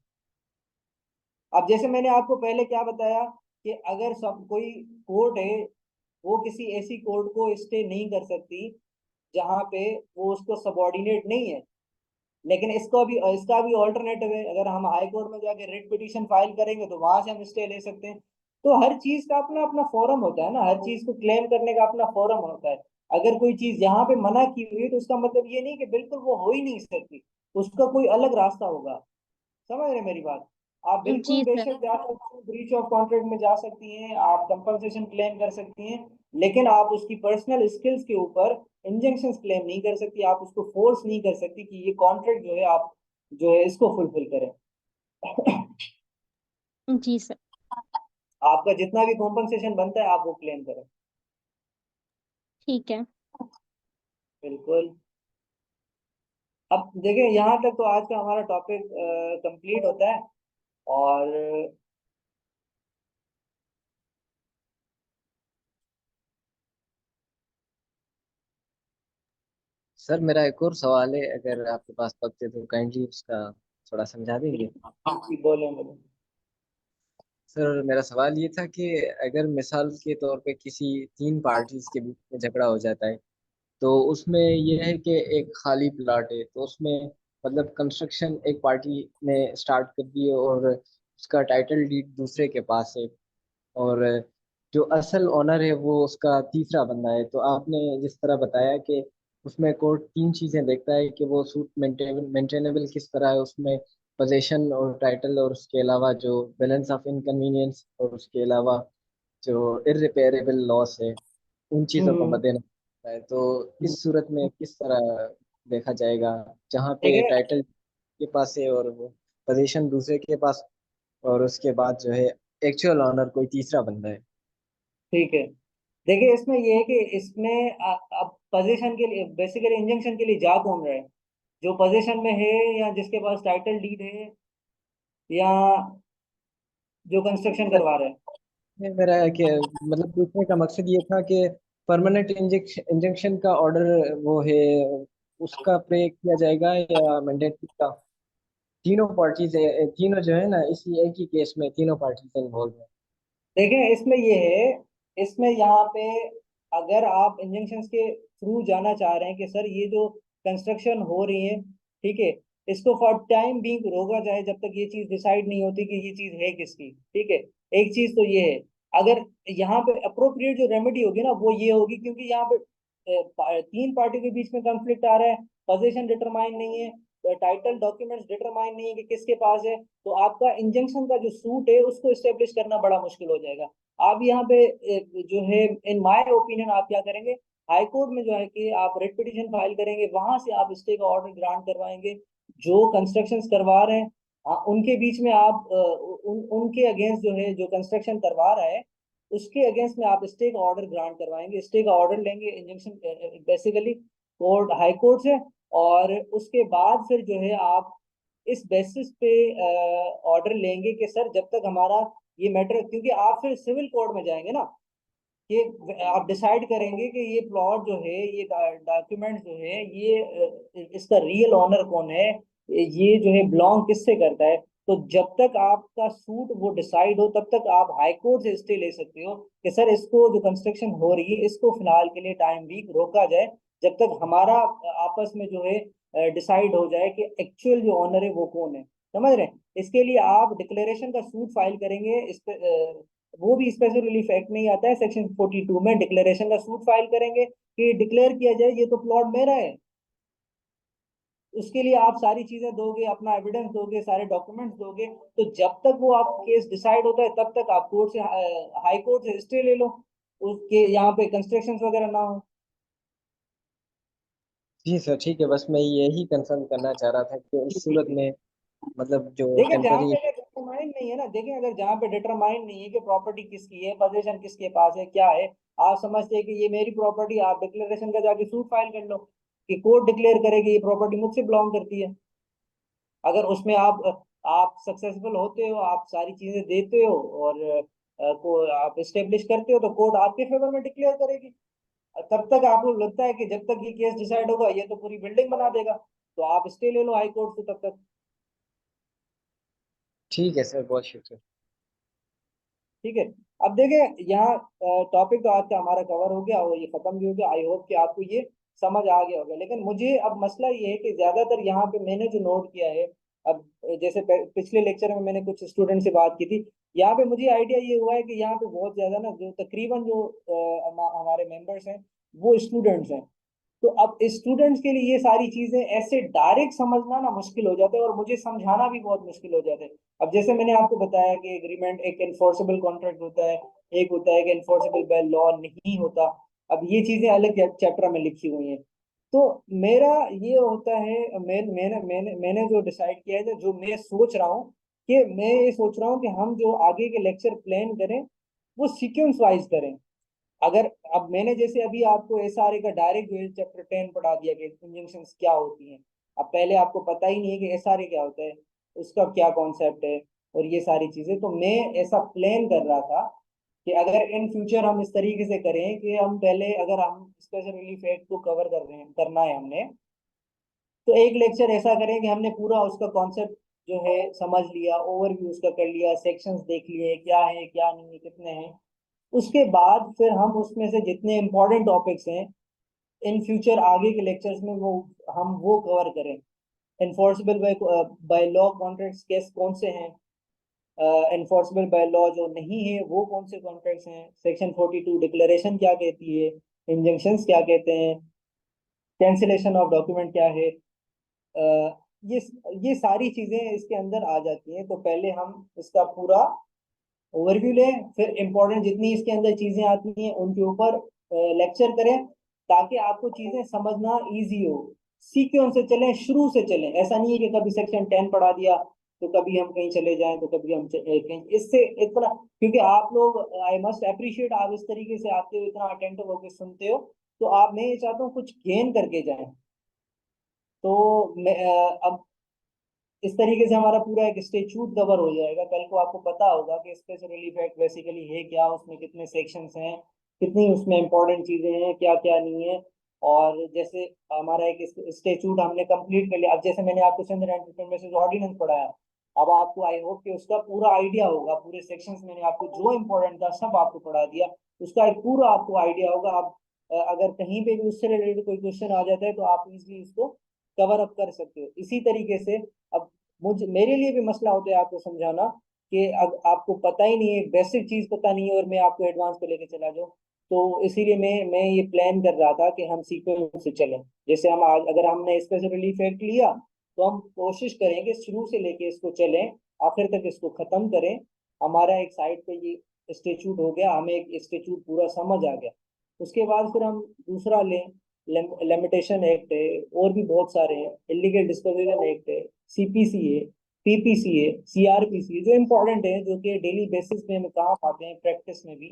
अब जैसे मैंने आपको पहले क्या बताया कि अगर सब कोई कोर्ट है, वो किसी ऐसी कोर्ट को स्टे नहीं कर सकती जहां पे वो उसको सबॉर्डिनेट नहीं है। लेकिन इसका भी ऑल्टरनेटिव है। अगर हम हाई कोर्ट में जाके रिट पिटीशन फाइल करेंगे तो वहां से हम स्टे ले सकते हैं। तो हर चीज का अपना अपना फोरम होता है ना, हर चीज को क्लेम करने का अपना फोरम होता है। अगर कोई चीज यहाँ पे मना की हुई है तो उसका मतलब ये नहीं कि बिल्कुल वो हो ही नहीं सकती, उसका कोई अलग रास्ता होगा। समझ रहे हैं मेरी बात? आप बिल्कुल जी सर। बेशक जा सकती हैं, ब्रीच ऑफ कॉन्ट्रैक्ट में जा सकती हैं, आप कंपनसेशन क्लेम कर सकती हैं। लेकिन आप उसकी पर्सनल स्किल्स के ऊपर इंजंक्शन क्लेम नहीं कर सकती, आप उसको फोर्स नहीं कर सकती कि ये कॉन्ट्रैक्ट जो है आप जो है इसको फुलफिल करें। जी सर। आपका जितना भी कॉम्पनसेशन बनता है आप वो क्लेम करें। ठीक है। बिल्कुल। अब देखिए यहाँ तक तो आज का हमारा टॉपिक कंप्लीट होता है। और सर मेरा एक और सवाल है, अगर आपके पास वक्त है तो काइंडली उसका थोड़ा समझा देंगे। बोले बोले। सर मेरा सवाल ये था कि अगर मिसाल के तौर पे किसी तीन पार्टीज के बीच में झगड़ा हो जाता है, तो उसमें यह है कि एक खाली प्लाट है, तो उसमें मतलब कंस्ट्रक्शन एक पार्टी ने स्टार्ट कर दी है और उसका टाइटल डीड दूसरे के पास है, और जो असल ओनर है वो उसका तीसरा बंदा है। तो आपने जिस तरह बताया कि उसमें कोर्ट तीन चीजें देखता है कि वो सूट मेंटेनेबल किस तरह है, उसमें पोजीशन और टाइटल, और उसके अलावा जो बैलेंस ऑफ इनकन्वीनियंस, और उसके अलावा जो इररिपेयरेबल लॉस है, उन चीज़ों को हम्म। मद्देनजर रखता है। तो इस सूरत में किस तरह देखा जाएगा, जहाँ पे देखिए टाइटल के पास है और वो पोजीशन दूसरे के पास, और उसके बाद जो है एक्चुअल ऑनर कोई तीसरा बंदा है। ठीक है। देखिए इसमें ये है कि इसमें अब पोजीशन के लिए बेसिकली इंजंक्शन के लिए जा कौन रहा है, जो पोजीशन में है या जिसके पास टाइटल डीड है या जो कंस्ट्रक्शन करवा रहा है। ये मेरा कि मतलब पूछने का मकसद ये था कि परमानेंट इंजंक्शन का ऑर्डर वो है, उसका प्रे किया जाएगा या मैंडेटरी का। तीनों पार्टीज, तीनों जो है ना, इसी एक ही केस में तीनों पार्टीज इन्वॉल्व है। देखें इसमें ये है, इसमें यहाँ पे अगर आप इंजंक्शन के थ्रू जाना चाह रहे हैं कि सर ये जो कंस्ट्रक्शन हो रही है, ठीक है, इसको फॉर टाइम बीइंग रोका जाए जब तक ये चीज डिसाइड नहीं होती कि ये चीज है किसकी। ठीक है, एक चीज तो ये है। अगर यहाँ पे अप्रोप्रिएट जो रेमेडी होगी ना वो ये होगी, क्योंकि यहाँ पे तीन पार्टी के बीच में कंफ्लिक्ट आ रहा है, पोजीशन डिटरमाइन नहीं है, टाइटल डॉक्यूमेंट्स डिटरमाइन नहीं है कि किसके पास है, तो आपका इंजंक्शन का जो सूट है उसको स्टेब्लिश करना बड़ा मुश्किल हो जाएगा। आप यहाँ पे जो है इन माय ओपिनियन आप क्या करेंगे, हाई कोर्ट में जो है कि आप रिट पिटीशन फाइल करेंगे, वहां से आप स्टे का ऑर्डर ग्रांट करवाएंगे। जो कंस्ट्रक्शंस करवा रहे हैं उनके बीच में आप उनके अगेंस्ट जो है जो कंस्ट्रक्शन करवा रहा है उसके अगेंस्ट में आप स्टे का ऑर्डर ग्रांट करवाएंगे, स्टे का ऑर्डर लेंगे injunction basically court high court से। और उसके बाद फिर जो है आप इस बेसिस पे ऑर्डर लेंगे कि सर जब तक हमारा ये मैटर, क्योंकि आप फिर सिविल कोर्ट में जाएंगे ना, कि आप डिसाइड करेंगे कि ये प्लॉट जो है ये डॉक्यूमेंट जो है ये इसका रियल ओनर कौन है, ये जो है बिलोंग किससे करता है। तो जब तक आपका सूट वो डिसाइड हो तब तक आप हाई कोर्ट से स्टे ले सकते हो कि सर इसको जो कंस्ट्रक्शन हो रही है इसको फिलहाल के लिए टाइम वीक रोका जाए, जब तक हमारा आपस में जो है डिसाइड हो जाए कि एक्चुअल जो ऑनर है वो कौन है। समझ रहे हैं? इसके लिए आप डिक्लेरेशन का सूट फाइल करेंगे। इस पे वो भी स्पेशल रिलीफ एक्ट में ही आता है, सेक्शन 42 में डिक्लेरेशन का सूट फाइल करेंगे कि डिक्लेयर किया जाए ये तो प्लॉट मेरा है। उसके लिए आप सारी चीजें दोगे, अपना एविडेंस दोगे, सारे डॉक्यूमेंट्स दोगे। तो जब तक वो आप केस डिसाइड होता है तब तक आप कोर्ट से हाई कोर्ट से स्टे ले लो, उसके यहाँ पे कंस्ट्रक्शन वगैरह ना हो। जी सर ठीक है, बस मैं यही कंफर्म करना चाह रहा था कि इस सूरत में मतलब जो देखिए जहाँ टेम्पररी। पे अगर डिटरमाइन नहीं है ना, देखिए अगर जहाँ पे डिटरमाइन नहीं है कि प्रॉपर्टी किसकी है, पोजीशन किसके पास है, क्या है, आप समझते हैं कि ये मेरी प्रॉपर्टी, आप डिक्लेरेशन का जाके सूट फाइल कर लो कि कोर्ट डिक्लेयर करे कि ये प्रॉपर्टी मुझसे बिलोंग करती है। अगर उसमें आप सक्सेसफुल होते हो, आप सारी चीजें देते हो और को आप स्टेब्लिश करते हो तो कोर्ट आपके फेवर में डिक्लेयर करेगी। तब तक आपको लगता है कि जब तक ये केस डिसाइड होगा ये तो पूरी बिल्डिंग बना देगा, तो आप स्टे ले लो हाई कोर्ट से तब तक। ठीक है सर, बहुत शुक्रिया। ठीक है। अब देखें यहाँ टॉपिक तो आज का हमारा कवर हो गया और ये खत्म भी हो गया। आई होप कि आपको ये समझ आ गया होगा। लेकिन मुझे अब मसला ये है कि ज्यादातर यहाँ पे मैंने जो नोट किया है, अब जैसे पिछले लेक्चर में मैंने कुछ स्टूडेंट से बात की थी, यहाँ पे मुझे आइडिया ये हुआ है कि यहाँ पे बहुत ज्यादा ना जो तकरीबन जो हमारे मेंबर्स हैं वो स्टूडेंट्स हैं। तो अब स्टूडेंट्स के लिए ये सारी चीजें ऐसे डायरेक्ट समझना ना मुश्किल हो जाता है और मुझे समझाना भी बहुत मुश्किल हो जाता है। अब जैसे मैंने आपको बताया कि एग्रीमेंट एक इन्फोर्सेबल कॉन्ट्रैक्ट होता है, एक होता है कि इन्फोर्सेबल बाय लॉ नहीं होता। अब ये चीजें अलग चैप्टर में लिखी हुई हैं। तो मेरा ये होता है, मैंने जो डिसाइड किया है, जो मैं सोच रहा हूँ कि मैं ये सोच रहा हूँ कि हम जो आगे के लेक्चर प्लान करें वो सीक्वेंस वाइज करें। अगर अब मैंने जैसे अभी आपको एसआरए का डायरेक्ट जो है चैप्टर 10 पढ़ा दिया कि इंजंक्शंस क्या होती हैं। अब पहले आपको पता ही नहीं है कि एसआरए क्या होता है, उसका क्या कॉन्सेप्ट है और ये सारी चीजें। तो मैं ऐसा प्लान कर रहा था कि अगर इन फ्यूचर हम इस तरीके से करें कि हम पहले अगर हम स्पेशल रिलीफ एक्ट को कवर कर रहे हैं, करना है हमने, तो एक लेक्चर ऐसा करें कि हमने पूरा उसका कॉन्सेप्ट जो है समझ लिया, ओवरव्यू उसका कर लिया, सेक्शंस देख लिए क्या है क्या नहीं है कितने हैं। उसके बाद फिर हम उसमें से जितने इंपॉर्टेंट टॉपिक्स हैं इन फ्यूचर आगे के लेक्चर्स में वो हम वो कवर करें। Enforceable by by law contracts case कौन से हैं, इन्फोर्सेबल बाय लॉ जो नहीं है वो कौन से कॉन्ट्रैक्ट्स हैं, सेक्शन 42 डिक्लेरेशन क्या कहती है, इंजंक्शंस क्या कहते हैं, कैंसिलेशन ऑफ डॉक्यूमेंट क्या है। ये ये सारी चीजें इसके अंदर आ जाती हैं। तो पहले हम इसका पूरा ओवरव्यू लें, फिर इंपॉर्टेंट जितनी इसके अंदर चीजें आती हैं उनके ऊपर लेक्चर करें, ताकि आपको चीजें समझना इजी हो। सीक्वेंस से चलें, शुरू से चलें। ऐसा नहीं है कि कभी सेक्शन 10 पढ़ा दिया तो कभी हम कहीं चले जाएं तो कभी हम कहीं, इससे इतना, क्योंकि आप लोग, आई मस्ट अप्रिशिएट, आप इस तरीके से आते हो, इतना अटेंटिव होकर सुनते हो, तो आप, मैं ये चाहता हूँ कुछ गेन करके जाएं। तो मैं अब इस तरीके से हमारा पूरा एक स्टेच्यूट कवर हो जाएगा। कल को आपको पता होगा कि स्पेशल रिलीफ एक्ट बेसिकली है क्या, उसमें कितने सेक्शंस हैं, कितनी उसमें इंपॉर्टेंट चीजें हैं, क्या क्या नहीं है। और जैसे हमारा एक स्टेच्यूट हमने कंप्लीट कर लिया, अब जैसे मैंने आपको सिंध एंटरप्रेन्योरशिप ऑर्डिनेंस पढ़ाया, अब आपको आई होप कि उसका पूरा आइडिया होगा, पूरे सेक्शंस मैंने आपको जो इंपॉर्टेंट था सब आपको पढ़ा दिया, उसका एक पूरा आपको आइडिया होगा। आप अगर कहीं पे भी उससे रिलेटेड कोई क्वेश्चन आ जाता है तो आप इजीली उसको कवर अप कर सकते हो। इसी तरीके से अब मुझे, मेरे लिए भी मसला होता है आपको समझाना कि अब आपको पता ही नहीं है, बेसिक चीज पता नहीं है और मैं आपको एडवांस पे लेके चला जाऊँ। तो इसीलिए मैं ये प्लान कर रहा था कि हम सीक्वेंस से चलें। जैसे हम आज अगर हमने स्पेशल रिलीफ एक्ट लिया तो हम कोशिश करेंगे शुरू से लेके इसको चलें, आखिर तक इसको खत्म करें। हमारा एक साइड पे ये स्टेच्यूट हो गया, हमें एक स्टेच्यूट पूरा समझ आ गया। उसके बाद फिर हम दूसरा लें, लिमिटेशन एक्ट है, और भी बहुत सारे हैं, इलीगल डिस्पोजिशन एक्ट है, सीपीसी है, पीपीसी है, सीआरपीसी है, जो इम्पोर्टेंट है, जो कि डेली बेसिस पे हमें काम आते हैं प्रैक्टिस में भी।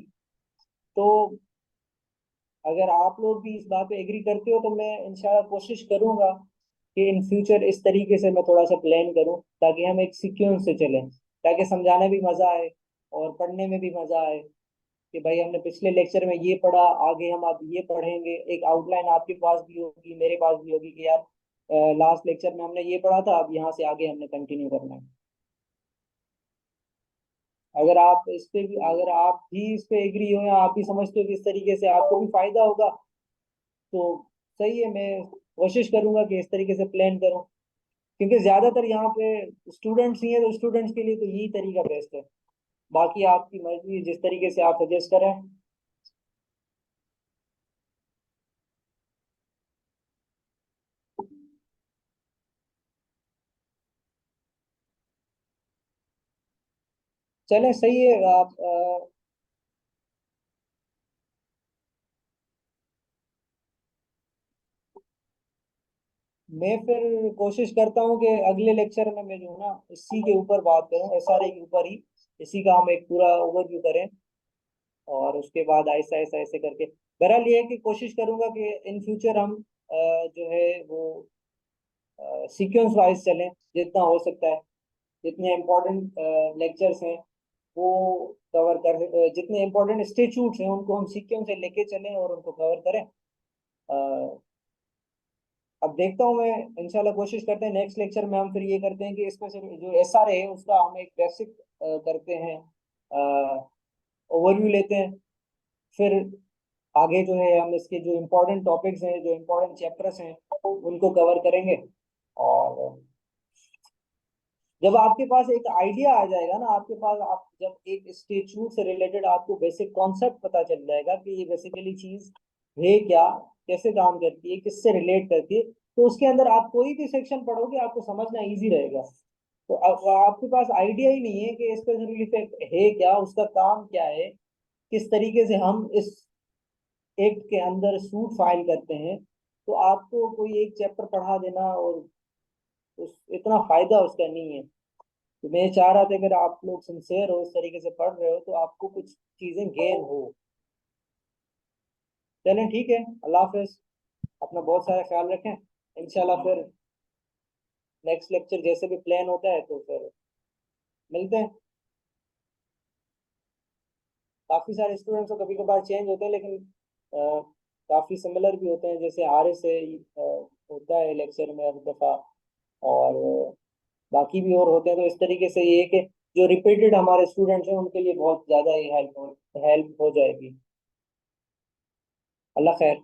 तो अगर आप लोग भी इस बात पे एग्री करते हो तो मैं इंशाल्लाह कोशिश करूंगा कि इन फ्यूचर इस तरीके से मैं थोड़ा सा प्लान करूं, ताकि हम एक सीक्वेंस से चलें, ताकि समझाने भी मजा आए और पढ़ने में भी मजा आए। कि भाई हमने पिछले लेक्चर में ये पढ़ा, आगे हम अब ये पढ़ेंगे, एक आउटलाइन आपके पास भी होगी, मेरे पास भी होगी कि यार लास्ट लेक्चर में हमने ये पढ़ा था, अब यहाँ से आगे हमने कंटिन्यू करना है। अगर आप इस पे भी, अगर आप भी इस पे एग्री हो या आप भी समझते हो कि इस तरीके से आपको भी फायदा होगा तो सही है। मैं कोशिश करूंगा कि इस तरीके से प्लान करूं, क्योंकि ज्यादातर यहाँ पे स्टूडेंट्स ही हैं, तो स्टूडेंट्स के लिए तो यही तरीका बेस्ट है। बाकी आपकी मर्जी है, जिस तरीके से आप सजेस्ट करें। चलें, सही है। आप मैं फिर कोशिश करता हूँ कि अगले लेक्चर में मैं जो है ना इसी के ऊपर बात करूँ, एसआरए के ऊपर ही, इसी का हम एक पूरा ओवरव्यू करें। और उसके बाद ऐसा ऐसा ऐसे करके, बहरहाल ये है कि कोशिश करूंगा कि इन फ्यूचर हम जो है वो सीक्वेंस वाइज चलें जितना हो सकता है, जितने इम्पोर्टेंट लेक्चर्स हैं वो कवर कर, जितने इम्पोर्टेंट इंस्टीट्यूट्स हैं उनको हम सीख के उनसे लेके चलें और उनको कवर करें। अब देखता हूँ मैं, इंशाल्लाह कोशिश करते हैं नेक्स्ट लेक्चर में हम फिर ये करते हैं कि इसमें से जो SRA है उसका हम एक बेसिक करते हैं, ओवरव्यू लेते हैं। फिर आगे जो है हम इसके जो इम्पोर्टेंट टॉपिक्स हैं, जो इम्पोर्टेंट चैप्टर्स हैं, उनको कवर करेंगे। और जब आपके पास एक आइडिया आ जाएगा ना, आपके पास, आप जब एक इंस्टीट्यूट से रिलेटेड आपको बेसिक कॉन्सेप्ट पता चल जाएगा कि ये बेसिकली चीज है क्या, कैसे काम करती है, किससे रिलेट करती है, तो उसके अंदर आप कोई भी सेक्शन पढ़ोगे आपको समझना इजी रहेगा। तो अब आपके पास आइडिया ही नहीं है कि स्पेशल इफेक्ट है क्या, उसका काम क्या है, किस तरीके से हम इस एक्ट के अंदर सूट फाइल करते हैं, तो आपको कोई एक चैप्टर पढ़ा देना और इतना फायदा उसका नहीं है। तो मैं चाह रहा था अगर आप लोग सिंसियर हो, इस तरीके से पढ़ रहे हो, तो आपको कुछ चीजें गेन हो। चलें ठीक है, अल्लाह हाफिज, अपना बहुत सारा ख्याल रखें। इंशाल्लाह फिर नेक्स्ट लेक्चर जैसे भी प्लान होता है तो फिर मिलते हैं। काफी सारे स्टूडेंट्स तो कभी कभार चेंज होते हैं, लेकिन काफी सिमिलर भी होते हैं, जैसे RS से होता है लेक्चर में हर दफा, और बाकी भी और होते हैं। तो इस तरीके से ये है कि जो रिपीटेड हमारे स्टूडेंट्स हैं उनके लिए बहुत ज्यादा ही हेल्प हो जाएगी। अल्लाह खैर,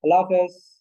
अल्लाह हाफिज।